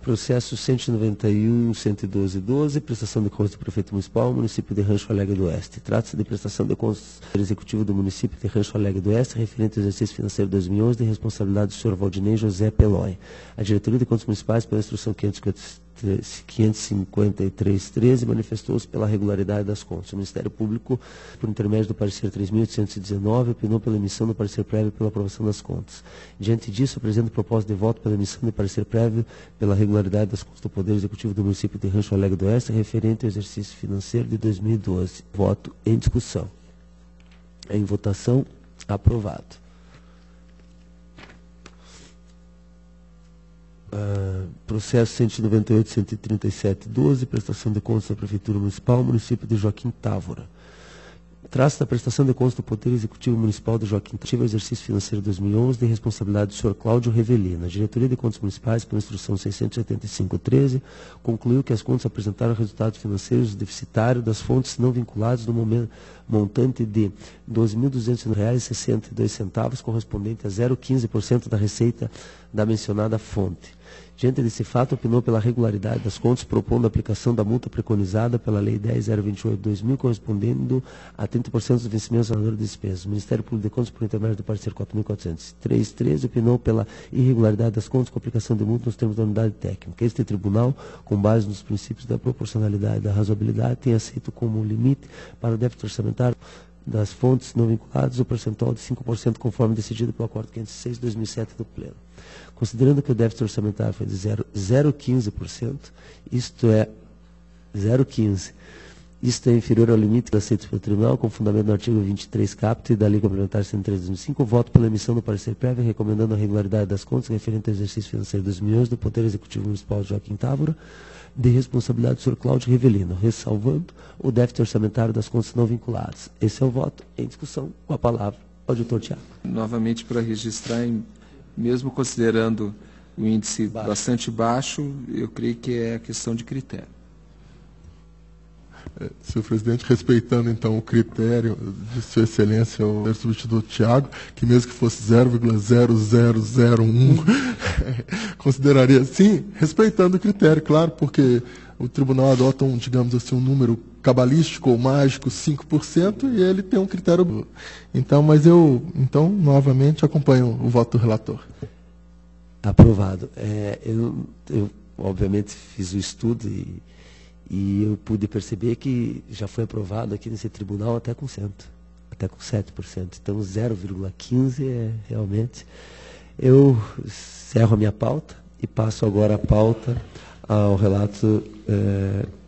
B: Processo 191.112.12, prestação de contas do prefeito municipal, município de Rancho Alegre do Oeste. Trata-se de prestação de contas do executivo do município de Rancho Alegre do Oeste, referente ao exercício financeiro 2011, de responsabilidade do senhor Valdinei José Pelói. A Diretoria de Contas Municipais, pela Instrução 553, 553.13, manifestou-se pela regularidade das contas. O Ministério Público, por intermédio do parecer 3.819, opinou pela emissão do parecer prévio pela aprovação das contas. Diante disso, apresento propósito de voto pela emissão do parecer prévio pela regularidade das contas do Poder Executivo do município de Rancho Alegre do Oeste, referente ao exercício financeiro de 2012. Voto em discussão. Em votação, aprovado. Processo 198.137.12, prestação de contas da Prefeitura Municipal, município de Joaquim Távora. Trata da prestação de contas do Poder Executivo Municipal de Joaquim Távora, exercício financeiro 2011, de responsabilidade do senhor Cláudio Revelina. A Diretoria de Contas Municipais, pela instrução 675.13, concluiu que as contas apresentaram resultados financeiros deficitários das fontes não vinculadas no montante de R$ 12.200,62, correspondente a 0,15% da receita da mencionada fonte. Diante desse fato, opinou pela regularidade das contas, propondo a aplicação da multa preconizada pela Lei 10.028/2000, correspondendo a 30% dos vencimentos da de despesas. O Ministério Público de Contas, por intermédio do parecer 4.403.13, opinou pela irregularidade das contas com aplicação de multa nos termos da unidade técnica. Este tribunal, com base nos princípios da proporcionalidade e da razoabilidade, tem aceito como limite para o déficit orçamentário das fontes não vinculadas o percentual de 5%, conforme decidido pelo Acordo 506/2007 do Pleno. Considerando que o déficit orçamentário foi de 0,15%, isto é 0,15%, isto é inferior ao limite aceito pelo Tribunal, com fundamento no artigo 23 caput e da Lei Complementar 103/2005, voto pela emissão do parecer prévio, recomendando a regularidade das contas referente ao exercício financeiro 2011 do Poder Executivo Municipal de Joaquim Távora, de responsabilidade do senhor Cláudio Revelino, ressalvando o déficit orçamentário das contas não vinculadas. Esse é o voto em discussão. Com a palavra, o auditor Tiago.
C: Novamente, para registrar, mesmo considerando o índice bastante baixo, eu creio que é questão de critério.
A: Senhor presidente, respeitando então o critério de Sua Excelência, o substituto Tiago, que mesmo que fosse 0,0001, consideraria, sim, respeitando o critério, claro, porque o tribunal adota digamos assim, um número cabalístico ou mágico, 5%, e ele tem um critério. Então, então, novamente, acompanho o voto do relator.
B: Aprovado. Eu obviamente, fiz o estudo e eu pude perceber que já foi aprovado aqui nesse tribunal até com 7%. Então, 0,15% é realmente... Eu encerro a minha pauta e passo agora a pauta ao relato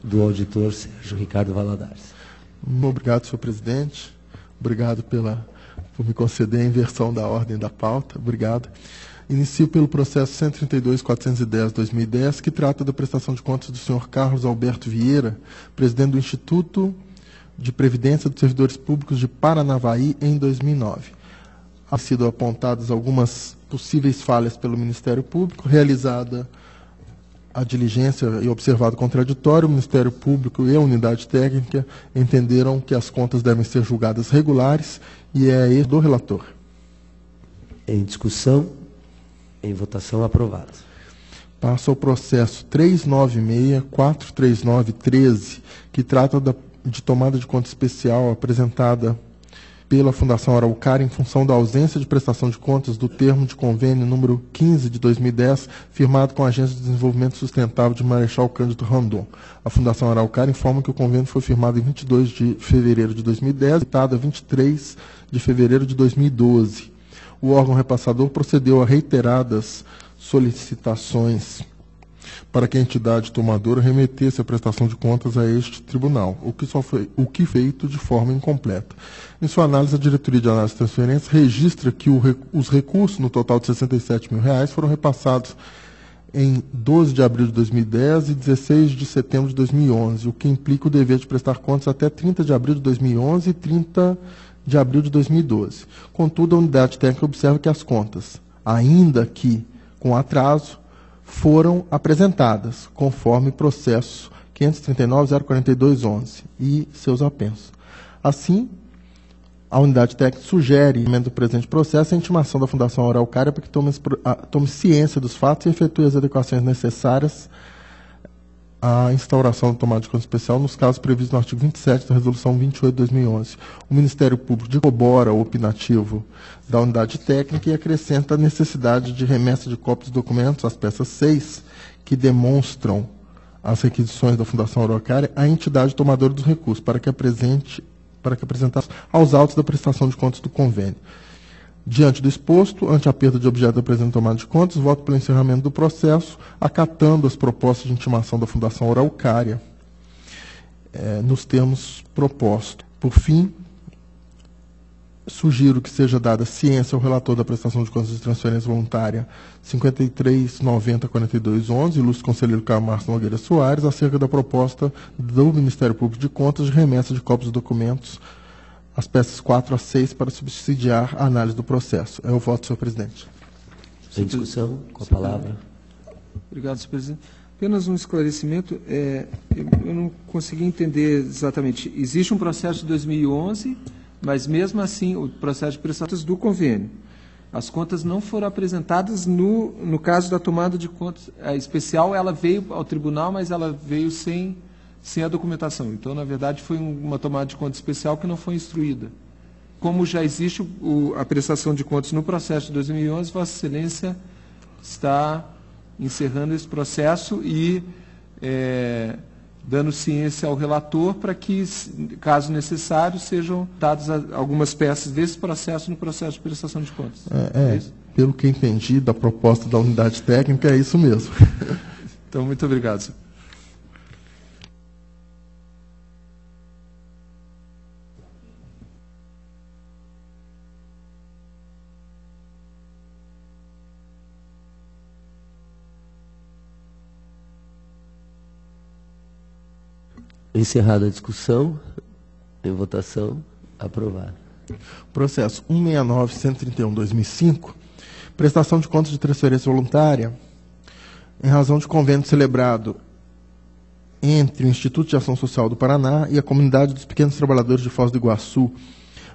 B: do auditor Sérgio Ricardo Valadares.
A: Obrigado, senhor presidente. Obrigado por me conceder a inversão da ordem da pauta. Obrigado. Inicio pelo processo 132.410/2010, que trata da prestação de contas do senhor Carlos Alberto Vieira, presidente do Instituto de Previdência dos Servidores Públicos de Paranavaí, em 2009. Há sido apontadas algumas possíveis falhas pelo Ministério Público, realizada a diligência e observado o contraditório, o Ministério Público e a unidade técnica entenderam que as contas devem ser julgadas regulares e é erro do relator.
B: Em discussão. Em votação, aprovado.
A: Passo ao processo 396.439.13, que trata de tomada de conta especial apresentada pela Fundação Araucária em função da ausência de prestação de contas do termo de convênio número 15 de 2010, firmado com a Agência de Desenvolvimento Sustentável de Marechal Cândido Rondon. A Fundação Araucária informa que o convênio foi firmado em 22 de fevereiro de 2010 e citado a 23 de fevereiro de 2012. O órgão repassador procedeu a reiteradas solicitações para que a entidade tomadora remetesse a prestação de contas a este tribunal, o que feito de forma incompleta. Em sua análise, a Diretoria de Análise e Transferência registra que os recursos, no total de R$ 67.000, foram repassados em 12 de abril de 2010 e 16 de setembro de 2011, o que implica o dever de prestar contas até 30 de abril de 2011 e 30 de abril de 2012. Contudo, a unidade técnica observa que as contas, ainda que com atraso, foram apresentadas, conforme processo 539.042.11 e seus apensos. Assim, a unidade técnica sugere, em do presente processo, a intimação da Fundação Araucária para que tome ciência dos fatos e efetue as adequações necessárias a instauração da tomada de conta especial nos casos previstos no artigo 27 da Resolução 28 de 2011. O Ministério Público corrobora o opinativo da unidade técnica e acrescenta a necessidade de remessa de cópias de documentos, as peças 6, que demonstram as requisições da Fundação Araucária à entidade tomadora dos recursos, para que apresentasse aos autos da prestação de contas do convênio. Diante do exposto, ante a perda de objeto da presente tomada de contas, voto pelo encerramento do processo, acatando as propostas de intimação da Fundação Araucária, nos termos propostos. Por fim, sugiro que seja dada ciência ao relator da prestação de contas de transferência voluntária 53904211, ilustre conselheiro Carlos Márcio Nogueira Soares, acerca da proposta do Ministério Público de Contas de remessa de cópias de documentos, as peças 4 a 6, para subsidiar a análise do processo. É o voto, senhor presidente.
B: Sem discussão, com a palavra.
C: Obrigado, senhor presidente. Apenas um esclarecimento. Eu não consegui entender exatamente. Existe um processo de 2011, mas mesmo assim o processo de prestação do convênio. As contas não foram apresentadas no caso da tomada de contas especial. Ela veio ao tribunal, mas ela veio sem a documentação. Então, na verdade, foi uma tomada de contas especial que não foi instruída. Como já existe a prestação de contas no processo de 2011, Vossa Excelência está encerrando esse processo e dando ciência ao relator para que, caso necessário, sejam dadas algumas peças desse processo no processo de prestação de contas. É isso?
A: Pelo que entendi da proposta da unidade técnica, é isso mesmo.
C: Então, muito obrigado, senhor.
B: Encerrada a discussão, em votação, aprovado.
A: Processo 169-131-2005, prestação de contas de transferência voluntária, em razão de convênio celebrado entre o Instituto de Ação Social do Paraná e a Comunidade dos Pequenos Trabalhadores de Foz do Iguaçu,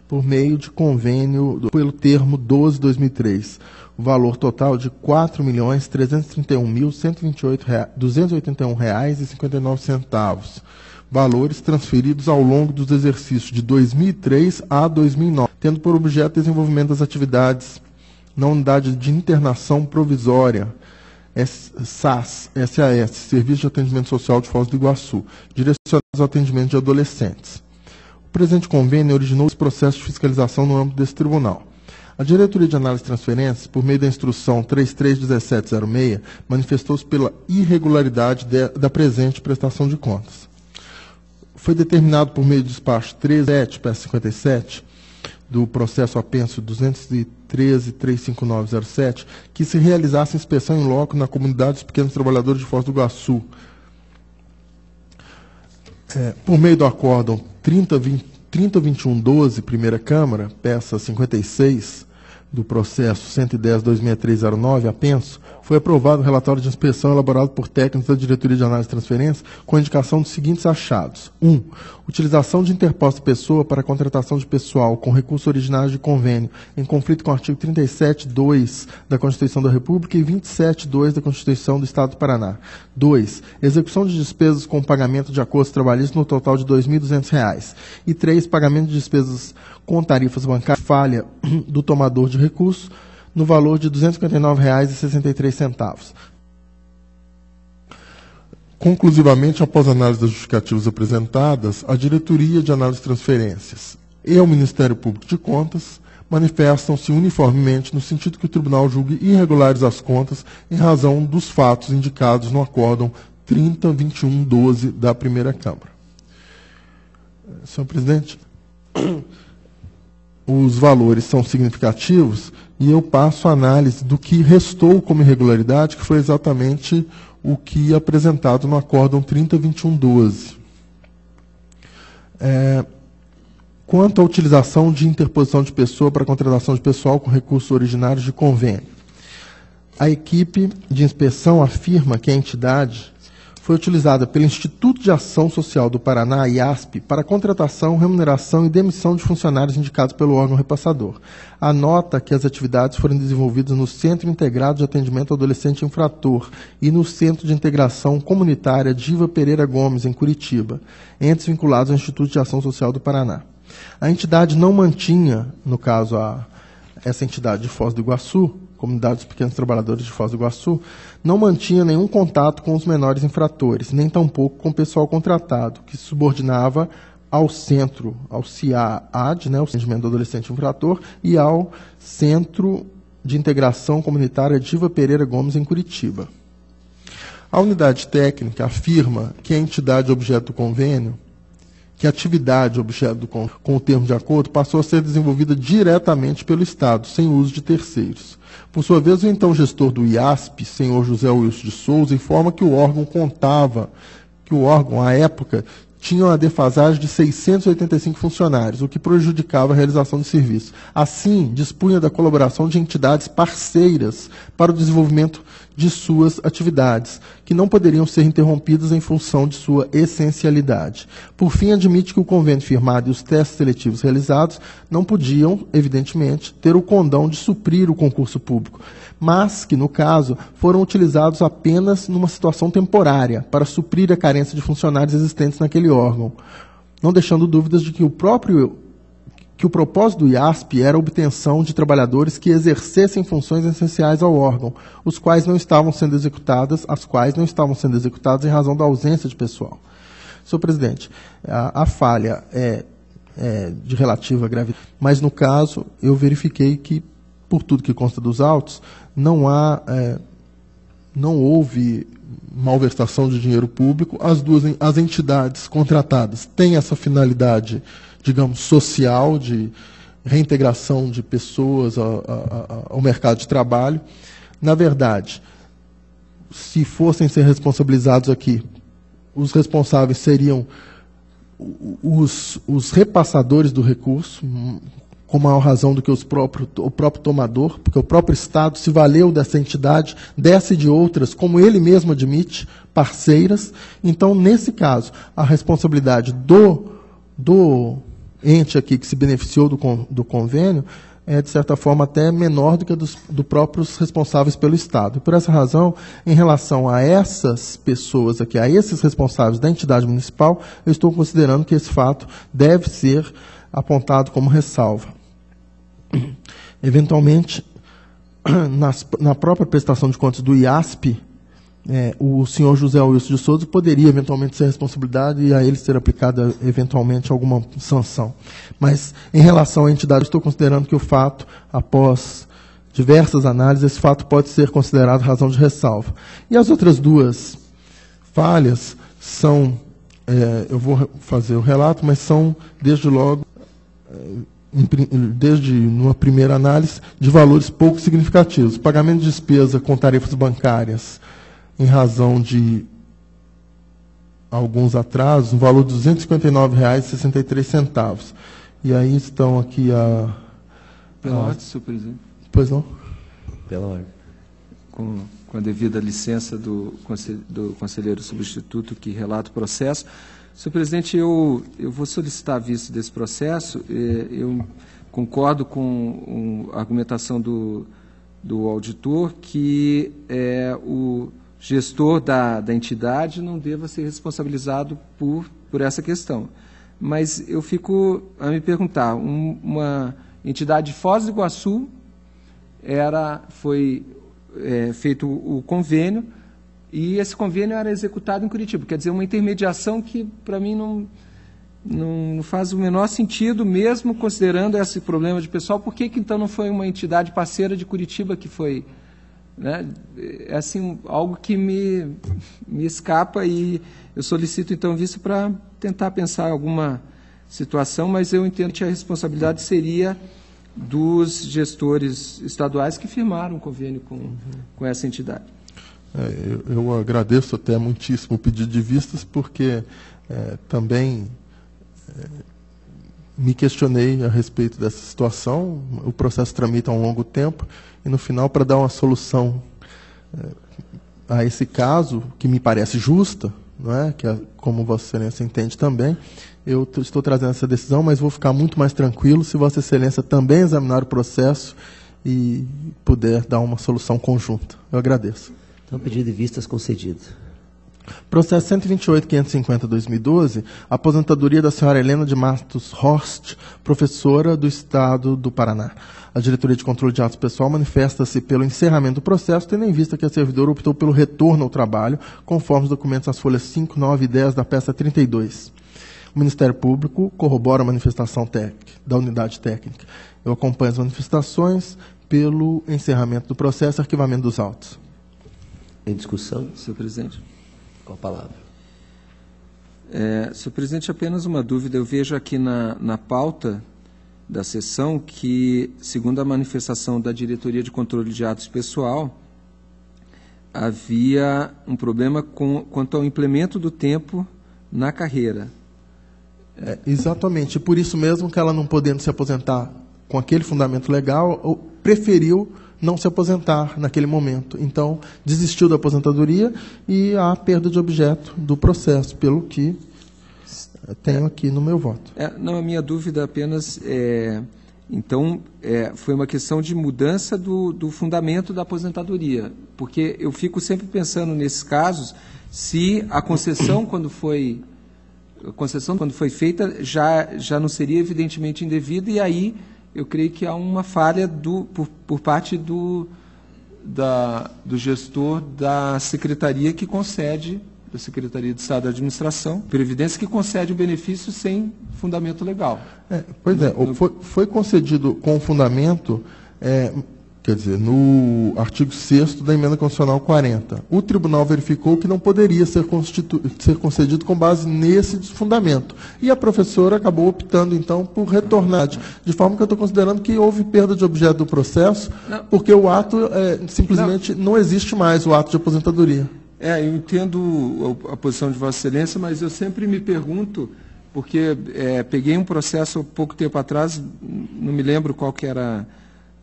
A: por meio de convênio pelo termo 12/2003, o valor total de R$ 4.331.281,59, valores transferidos ao longo dos exercícios de 2003 a 2009, tendo por objeto o desenvolvimento das atividades na Unidade de Internação Provisória, SAS, Serviço de Atendimento Social de Foz do Iguaçu, direcionados ao atendimento de adolescentes. O presente convênio originou esse processo de fiscalização no âmbito desse tribunal. A Diretoria de Análise de Transferências, por meio da instrução 331706, manifestou-se pela irregularidade da presente prestação de contas. Foi determinado por meio do despacho 37, peça 57, do processo apenso 213.35907, que se realizasse inspeção em loco na comunidade dos pequenos trabalhadores de Foz do Iguaçu. Por meio do acórdão 302112, primeira Câmara, peça 56, do processo 110.26309, apenso, foi aprovado o relatório de inspeção elaborado por técnicos da Diretoria de Análise de Transferências com a indicação dos seguintes achados. 1. Utilização de interposta pessoa para a contratação de pessoal com recurso originário de convênio em conflito com o artigo 37.2 da Constituição da República e 27.2 da Constituição do Estado do Paraná. 2. Execução de despesas com pagamento de acordos trabalhistas no total de R$ 2.200. E 3. Pagamento de despesas com tarifas bancárias falha do tomador de recursos no valor de R$ 259,63. Conclusivamente, após análise das justificativas apresentadas, a Diretoria de Análise de Transferências e o Ministério Público de Contas manifestam-se uniformemente no sentido que o Tribunal julgue irregulares as contas em razão dos fatos indicados no acórdão 302112 da primeira Câmara. Senhor presidente, os valores são significativos e eu passo a análise do que restou como irregularidade, que foi exatamente o que é apresentado no acórdão 302112. Quanto à utilização de interposição de pessoa para contratação de pessoal com recursos originários de convênio, a equipe de inspeção afirma que a entidade foi utilizada pelo Instituto de Ação Social do Paraná, IASP, para contratação, remuneração e demissão de funcionários indicados pelo órgão repassador. Anota que as atividades foram desenvolvidas no Centro Integrado de Atendimento ao Adolescente Infrator e no Centro de Integração Comunitária Diva Pereira Gomes, em Curitiba, entes vinculados ao Instituto de Ação Social do Paraná. A entidade não mantinha, no caso essa entidade de Foz do Iguaçu, Comunidade dos Pequenos Trabalhadores de Foz do Iguaçu, não mantinha nenhum contato com os menores infratores, nem tampouco com o pessoal contratado, que se subordinava ao centro, ao CIAD, né, o Atendimento do Adolescente Infrator, e ao Centro de Integração Comunitária Diva Pereira Gomes, em Curitiba. A unidade técnica afirma que a entidade objeto do convênio, que a atividade objeto com o termo de acordo passou a ser desenvolvida diretamente pelo Estado, sem uso de terceiros. Por sua vez, o então gestor do IASP, senhor José Wilson de Souza, informa que o órgão à época, tinha uma defasagem de 685 funcionários, o que prejudicava a realização do serviço. Assim, dispunha da colaboração de entidades parceiras para o desenvolvimento de suas atividades, que não poderiam ser interrompidas em função de sua essencialidade. Por fim, admite que o convênio firmado e os testes seletivos realizados não podiam, evidentemente, ter o condão de suprir o concurso público, mas que, no caso, foram utilizados apenas numa situação temporária, para suprir a carência de funcionários existentes naquele órgão, não deixando dúvidas de que o propósito do IASP era a obtenção de trabalhadores que exercessem funções essenciais ao órgão, as quais não estavam sendo executadas em razão da ausência de pessoal. Senhor presidente, a falha é de relativa gravidade, mas no caso eu verifiquei que, por tudo que consta dos autos, não houve malversação de dinheiro público. As entidades contratadas têm essa finalidade, digamos, social, de reintegração de pessoas ao mercado de trabalho. Na verdade, se fossem ser responsabilizados aqui, os responsáveis seriam os repassadores do recurso, com maior razão do que o próprio tomador, porque o próprio Estado se valeu dessa entidade, dessa e de outras, como ele mesmo admite, parceiras. Então, nesse caso, a responsabilidade do ente aqui que se beneficiou do convênio é, de certa forma, até menor do que a dos próprios responsáveis pelo Estado. E por essa razão, em relação a essas pessoas aqui, a esses responsáveis da entidade municipal, eu estou considerando que esse fato deve ser apontado como ressalva. Eventualmente, na própria prestação de contas do IASP, o senhor José Wilson de Souza poderia eventualmente ser responsabilidade e a ele ser aplicada eventualmente alguma sanção. Mas, em relação à entidade, estou considerando que o fato, após diversas análises, esse fato pode ser considerado razão de ressalva. E as outras duas falhas são, eu vou fazer o relato, mas são, desde logo, numa primeira análise, de valores pouco significativos. Pagamento de despesa com tarifas bancárias, em razão de alguns atrasos, no valor de R$ 259,63. E aí estão aqui
C: Pela ordem, senhor presidente.
A: Pois não?
B: Pela ordem.
C: Com a devida licença do conselheiro substituto que relata o processo. Senhor presidente, eu vou solicitar a vista desse processo. Eu concordo com a argumentação do auditor que o gestor da entidade não deva ser responsabilizado por essa questão. Mas eu fico a me perguntar, uma entidade de Foz do Iguaçu foi feito o convênio, e esse convênio era executado em Curitiba. Quer dizer, uma intermediação que, para mim, não faz o menor sentido, mesmo considerando esse problema de pessoal. Por que então não foi uma entidade parceira de Curitiba que foi... Né? É assim, algo que me escapa, e eu solicito, então, visto para tentar pensar alguma situação, mas eu entendo que a responsabilidade seria dos gestores estaduais que firmaram um convênio com essa entidade.
A: Eu agradeço até muitíssimo o pedido de vistas, porque também me questionei a respeito dessa situação. O processo tramita há um longo tempo, e no final, para dar uma solução a esse caso, que me parece justa, não é? Que como Vossa Excelência entende também, eu estou trazendo essa decisão, mas vou ficar muito mais tranquilo se Vossa Excelência também examinar o processo e puder dar uma solução conjunta. Eu agradeço.
B: Então, pedido de vistas concedido.
A: Processo 128.550/2012, aposentadoria da senhora Helena de Matos Horst, professora do Estado do Paraná. A Diretoria de Controle de Atos Pessoal manifesta-se pelo encerramento do processo, tendo em vista que a servidora optou pelo retorno ao trabalho, conforme os documentos às folhas 5, 9 e 10 da peça 32. O Ministério Público corrobora a manifestação da unidade técnica. Eu acompanho as manifestações pelo encerramento do processo e arquivamento dos autos.
B: Em discussão?
C: Senhor presidente.
B: Com a palavra.
C: Senhor presidente, apenas uma dúvida. Eu vejo aqui na pauta da sessão que, segundo a manifestação da Diretoria de Controle de Atos Pessoal, havia um problema quanto ao implemento do tempo na carreira.
A: Exatamente. Por isso mesmo que ela, não podendo se aposentar com aquele fundamento legal, preferiu não se aposentar naquele momento. Então, desistiu da aposentadoria e há perda de objeto do processo, pelo que tenho aqui no meu voto.
C: Não, a minha dúvida apenas foi uma questão de mudança do fundamento da aposentadoria, porque eu fico sempre pensando nesses casos, se a concessão, quando foi feita, já não seria evidentemente indevida, e aí eu creio que há uma falha por parte do gestor da Secretaria que concede, da Secretaria de Estado da Administração, Previdência, que concede o benefício sem fundamento legal.
A: Foi concedido com fundamento, quer dizer, no artigo 6º da Emenda Constitucional 40. O tribunal verificou que não poderia ser concedido com base nesse fundamento. E a professora acabou optando, então, por retornar. De forma que eu estou considerando que houve perda de objeto do processo, porque o ato simplesmente não existe mais, o ato de aposentadoria.
C: Eu entendo a posição de Vossa Excelência, mas eu sempre me pergunto, porque peguei um processo há pouco tempo atrás, não me lembro qual que era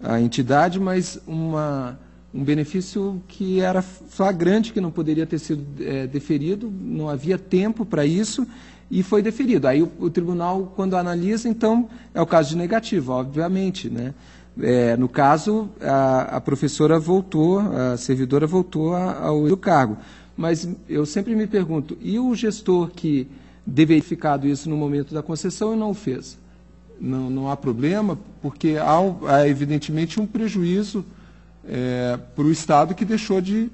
C: a entidade, mas um benefício que era flagrante, que não poderia ter sido deferido, não havia tempo para isso, e foi deferido. Aí o tribunal, quando analisa, então, é o caso de negativo, obviamente, né? No caso, a professora voltou, a servidora voltou ao cargo. Mas eu sempre me pergunto, e o gestor que deveria ter ficado isso no momento da concessão e não o fez? Não há problema, porque há evidentemente um prejuízo para o Estado, que deixou de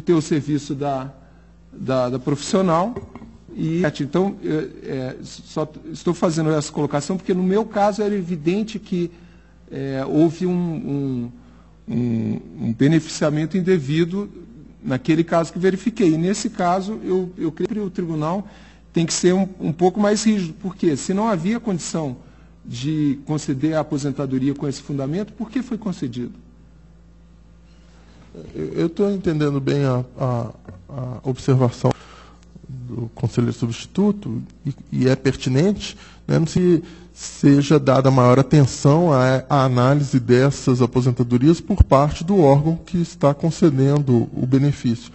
C: ter o serviço da profissional. Então, só estou fazendo essa colocação porque, no meu caso, era evidente que houve um beneficiamento indevido naquele caso que verifiquei. E, nesse caso, eu creio que o tribunal tem que ser um pouco mais rígido, porque se não havia condição de conceder a aposentadoria com esse fundamento, por que foi concedido?
A: Eu estou entendendo bem a observação do conselheiro substituto e é pertinente, né, se seja dada maior atenção à análise dessas aposentadorias por parte do órgão que está concedendo o benefício.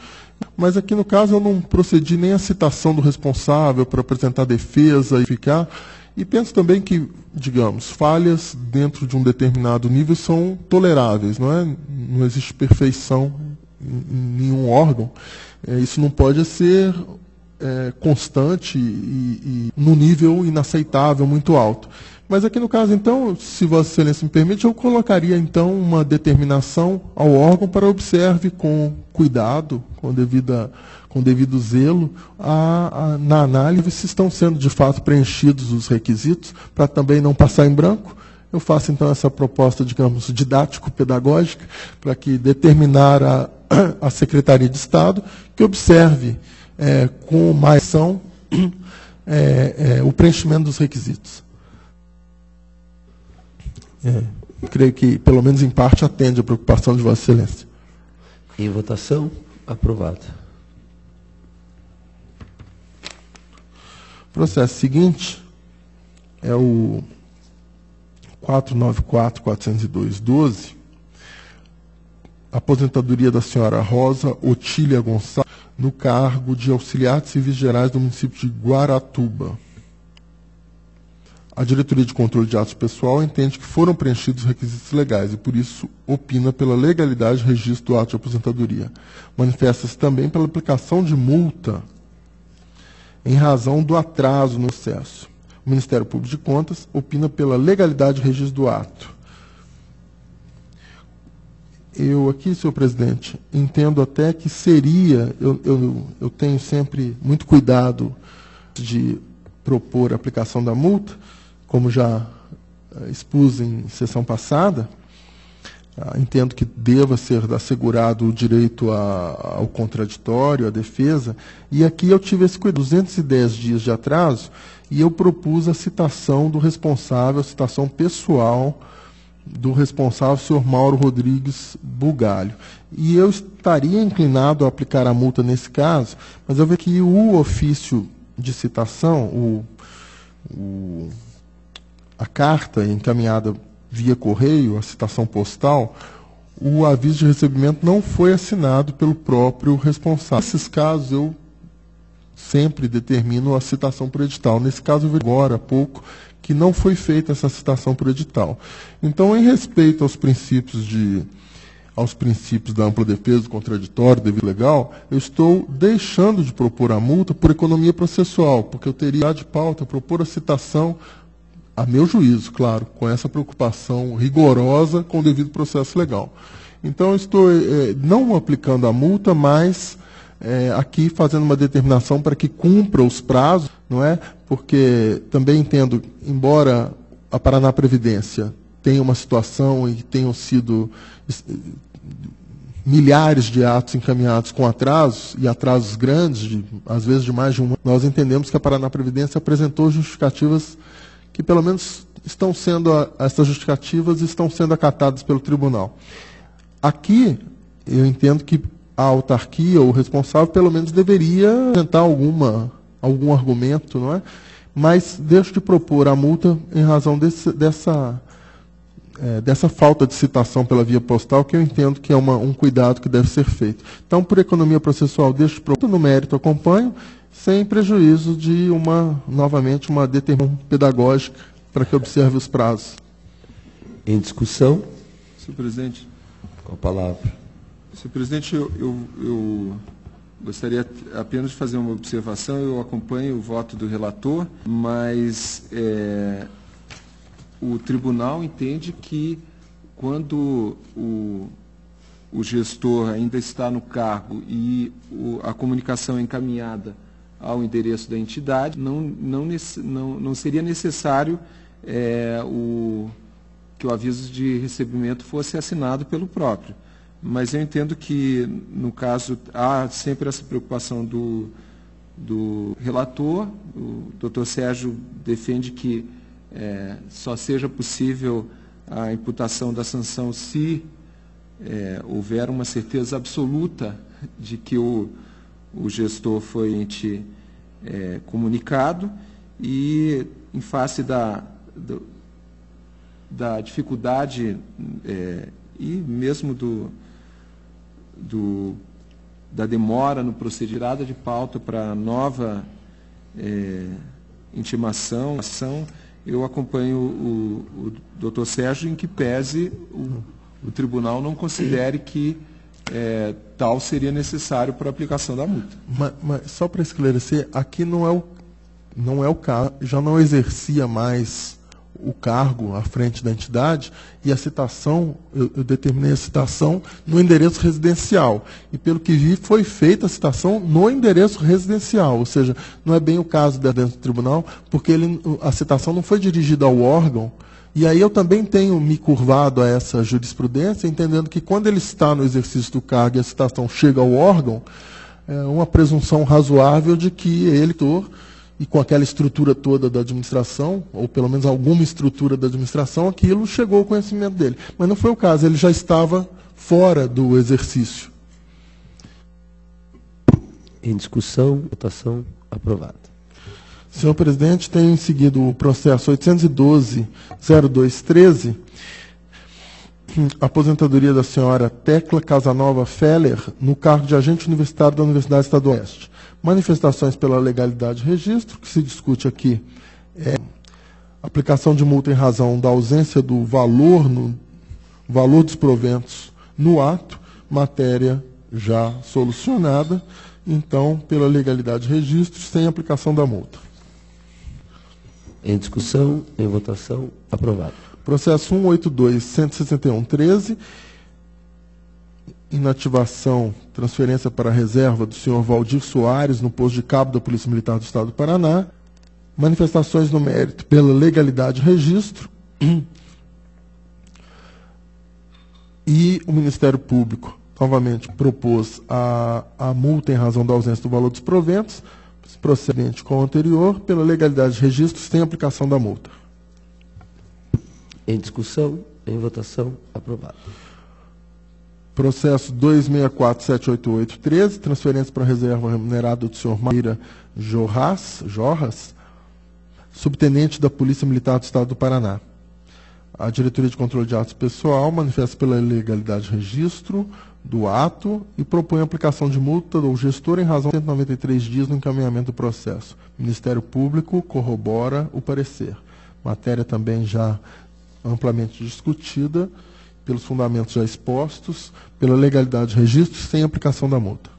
A: Mas aqui, no caso, eu não procedi nem à citação do responsável para apresentar defesa e ficar. E penso também que, digamos, falhas dentro de um determinado nível são toleráveis, não é? Não existe perfeição em nenhum órgão. Isso não pode ser constante e num nível inaceitável, muito alto. Mas aqui no caso, então, se Vossa Excelência me permite, eu colocaria, então, uma determinação ao órgão para observe com cuidado, com devido zelo, na análise se estão sendo, de fato, preenchidos os requisitos, para também não passar em branco. Eu faço, então, essa proposta, digamos, didático-pedagógica, para que determinar a Secretaria de Estado que observe com mais ação o preenchimento dos requisitos. Creio que, pelo menos em parte, atende a preocupação de Vossa Excelência.
B: Em votação, aprovado.
A: O processo seguinte é o 494.402.12, aposentadoria da senhora Rosa Otília Gonçalves, no cargo de auxiliar de serviços gerais do município de Guaratuba. A Diretoria de Controle de Atos Pessoal entende que foram preenchidos os requisitos legais e, por isso, opina pela legalidade do registro do ato de aposentadoria. Manifesta-se também pela aplicação de multa em razão do atraso no processo. O Ministério Público de Contas opina pela legalidade do registro do ato. Eu aqui, senhor presidente, entendo até que seria, eu tenho sempre muito cuidado de propor a aplicação da multa, como já expus em sessão passada. Entendo que deva ser assegurado o direito ao contraditório, à defesa, e aqui eu tive esse cuidado, 210 dias de atraso, e eu propus a citação do responsável, a citação pessoal do responsável, o senhor Mauro Rodrigues Bugalho. E eu estaria inclinado a aplicar a multa nesse caso, mas eu vejo que o ofício de citação, a carta encaminhada via correio, a citação postal, o aviso de recebimento não foi assinado pelo próprio responsável. Nesses casos, eu sempre determino a citação por edital. Nesse caso, eu vi agora há pouco que não foi feita essa citação por edital. Então, em respeito aos princípios da ampla defesa, do contraditório, do devido legal, eu estou deixando de propor a multa por economia processual, porque eu teria de pauta propor a citação, a meu juízo, claro, com essa preocupação rigorosa com o devido processo legal. Então, eu estou não aplicando a multa, mas aqui fazendo uma determinação para que cumpra os prazos, não é? Porque também entendo, embora a Paraná Previdência tenha uma situação e tenham sido milhares de atos encaminhados com atrasos, e atrasos grandes, às vezes de mais de um ano, nós entendemos que a Paraná Previdência apresentou justificativas que, pelo menos, essas justificativas estão sendo acatadas pelo tribunal. Aqui, eu entendo que a autarquia, ou o responsável, pelo menos deveria apresentar algum argumento, não é? Mas deixo de propor a multa em razão dessa falta de citação pela via postal, que eu entendo que é um cuidado que deve ser feito. Então, por economia processual, deixo de propor, no mérito acompanho, sem prejuízo de, novamente, uma determinação pedagógica para que observe os prazos.
B: Em discussão?
C: Senhor presidente.
B: Com a palavra.
C: Senhor presidente, eu gostaria apenas de fazer uma observação. Eu acompanho o voto do relator, mas o tribunal entende que, quando o gestor ainda está no cargo e a comunicação é encaminhada ao endereço da entidade, não seria necessário que o aviso de recebimento fosse assinado pelo próprio. Mas eu entendo que, no caso, há sempre essa preocupação do relator. O doutor Sérgio defende que só seja possível a imputação da sanção se houver uma certeza absoluta de que o gestor foi comunicado, e, em face da dificuldade e mesmo da demora no procedimento de pauta para nova intimação, eu acompanho o doutor Sérgio, em que pese o tribunal não considere que tal seria necessário para a aplicação da multa.
A: Mas só para esclarecer, aqui não é o caso, já não exercia mais o cargo à frente da entidade, e a citação, eu determinei a citação no endereço residencial. E, pelo que vi, foi feita a citação no endereço residencial, ou seja, não é bem o caso dentro do tribunal, porque a citação não foi dirigida ao órgão. E aí eu também tenho me curvado a essa jurisprudência, entendendo que, quando ele está no exercício do cargo e a citação chega ao órgão, é uma presunção razoável de que ele, e com aquela estrutura toda da administração, ou pelo menos alguma estrutura da administração, aquilo chegou ao conhecimento dele. Mas não foi o caso, ele já estava fora do exercício.
B: Em discussão, votação aprovada.
A: Senhor presidente, tem seguido o processo 812-0213, aposentadoria da senhora Tecla Casanova Feller, no cargo de agente universitário da Universidade Estadual do Oeste. Manifestações pela legalidade de registro, que se discute aqui Aplicação de multa em razão da ausência do valor dos proventos no ato, matéria já solucionada, então, pela legalidade de registro, sem aplicação da multa.
B: Em discussão, em votação, aprovado.
A: Processo 182.161.13, inativação, transferência para a reserva do senhor Valdir Soares, no posto de cabo da Polícia Militar do Estado do Paraná. Manifestações no mérito pela legalidade de registro. E o Ministério Público, novamente, propôs a multa em razão da ausência do valor dos proventos, procedente com o anterior, pela legalidade de registro, sem aplicação da multa.
B: Em discussão, em votação, aprovado.
A: Processo 264.788.13, transferência para a reserva remunerada do senhor Maíra Jorras, subtenente da Polícia Militar do Estado do Paraná. A Diretoria de Controle de Atos Pessoal manifesta pela ilegalidade de registro do ato e propõe a aplicação de multa ao gestor em razão de 193 dias no encaminhamento do processo. O Ministério Público corrobora o parecer. Matéria também já amplamente discutida, pelos fundamentos já expostos, pela legalidade de registro, sem aplicação da multa.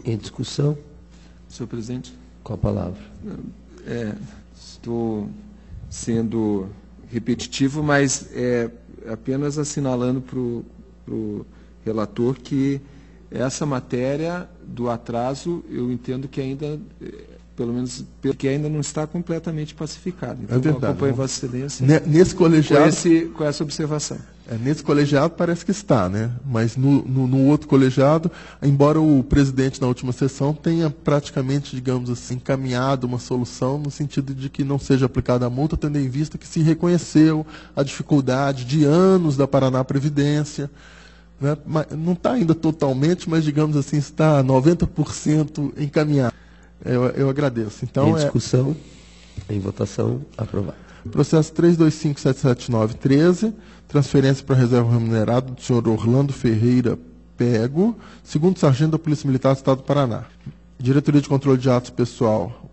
B: Em discussão.
C: Senhor presidente.
B: Com a palavra.
C: Estou sendo repetitivo, mas apenas assinalando para o relator que essa matéria do atraso, eu entendo que ainda, pelo menos, que ainda não está completamente pacificada. Então,
A: é verdade.
C: Eu acompanho Vossa Excelência
A: nesse colegiado,
C: com essa observação.
A: Nesse colegiado parece que está, né? Mas no outro colegiado, embora o presidente na última sessão tenha praticamente, digamos assim, encaminhado uma solução no sentido de que não seja aplicada a multa, tendo em vista que se reconheceu a dificuldade de anos da Paraná Previdência, né? Não está ainda totalmente, mas, digamos assim, está 90% encaminhado. Eu agradeço. Então,
B: em discussão, em votação, aprovado.
A: Processo 325.779.13, transferência para a reserva remunerada do senhor Orlando Ferreira Pego, segundo sargento da Polícia Militar do Estado do Paraná. Diretoria de Controle de Atos Pessoal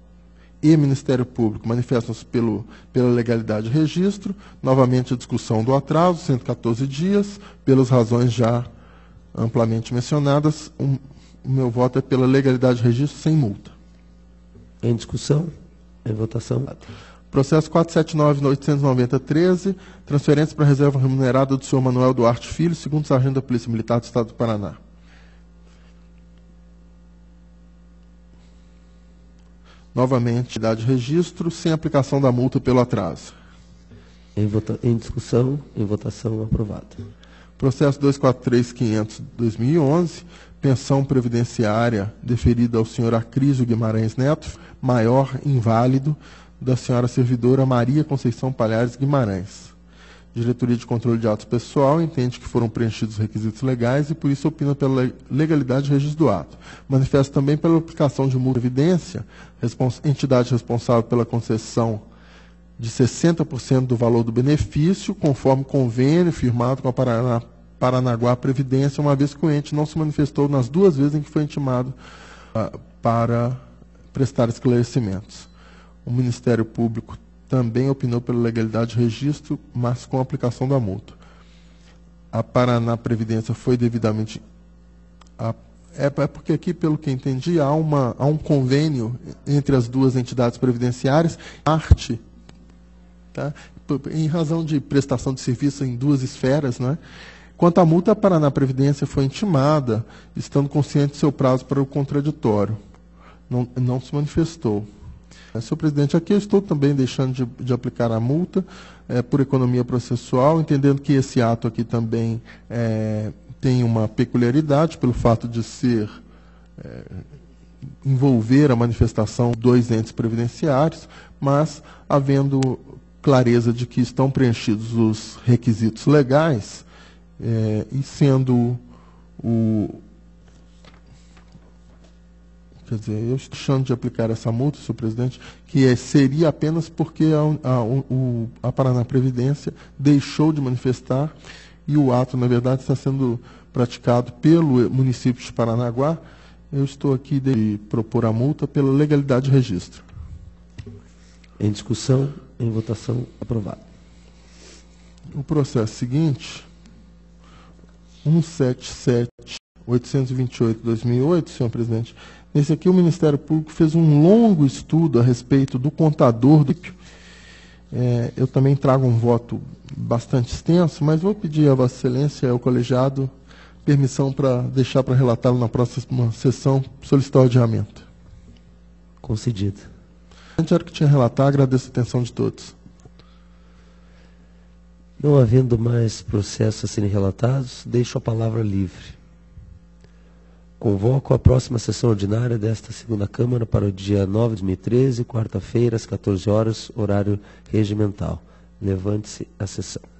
A: e Ministério Público manifestam-se pela legalidade de registro, novamente a discussão do atraso, 114 dias, pelas razões já amplamente mencionadas. O meu voto é pela legalidade de registro sem multa.
B: Em discussão, em votação.
A: Processo 479.890.13, transferência para a reserva remunerada do senhor Manuel Duarte Filho, segundo sargento da Polícia Militar do Estado do Paraná. Novamente, idade de registro, sem aplicação da multa pelo atraso.
B: Em discussão, em votação, aprovado.
A: Processo 243.500/2011, pensão previdenciária deferida ao senhor Acrísio Guimarães Neto, maior inválido, da senhora servidora Maria Conceição Palhares Guimarães. Diretoria de Controle de Atos Pessoal entende que foram preenchidos os requisitos legais e, por isso, opina pela legalidade de registro do ato. Manifesta também pela aplicação de multa de evidência, entidade responsável pela concessão de 60% do valor do benefício, conforme convênio firmado com a Paranaguá Previdência, uma vez que o ente não se manifestou nas duas vezes em que foi intimado para prestar esclarecimentos. O Ministério Público também opinou pela legalidade de registro, mas com a aplicação da multa. A Paraná Previdência foi devidamente... porque aqui, pelo que entendi, há um convênio entre as duas entidades previdenciárias, parte, tá? Em razão de prestação de serviço em duas esferas, né? Quanto à multa, a Paraná Previdência foi intimada, estando consciente do seu prazo para o contraditório. Não se manifestou. Senhor presidente, aqui eu estou também deixando de aplicar a multa por economia processual, entendendo que esse ato aqui também tem uma peculiaridade pelo fato de envolver a manifestação de dois entes previdenciários, mas havendo clareza de que estão preenchidos os requisitos legais e sendo Quer dizer, eu estou deixando de aplicar essa multa, senhor presidente, que seria apenas porque a Paraná Previdência deixou de manifestar e o ato, na verdade, está sendo praticado pelo município de Paranaguá. Eu estou aqui de propor a multa pela legalidade de registro.
B: Em discussão, Em votação, aprovado.
A: O processo seguinte, 177-828-2008, senhor presidente. Nesse aqui, o Ministério Público fez um longo estudo a respeito do contador do... eu também trago um voto bastante extenso, mas vou pedir a Vossa Excelência, ao colegiado, permissão para deixar para relatá-lo na próxima sessão, solicitar o adiamento.
B: Concedido.
A: Era o que tinha a relatar, agradeço a atenção de todos.
B: Não havendo mais processos a serem relatados, deixo a palavra livre. Convoco a próxima sessão ordinária desta segunda Câmara para o dia 9 de 2013, quarta-feira, às 14 horas, horário regimental. Levante-se a sessão.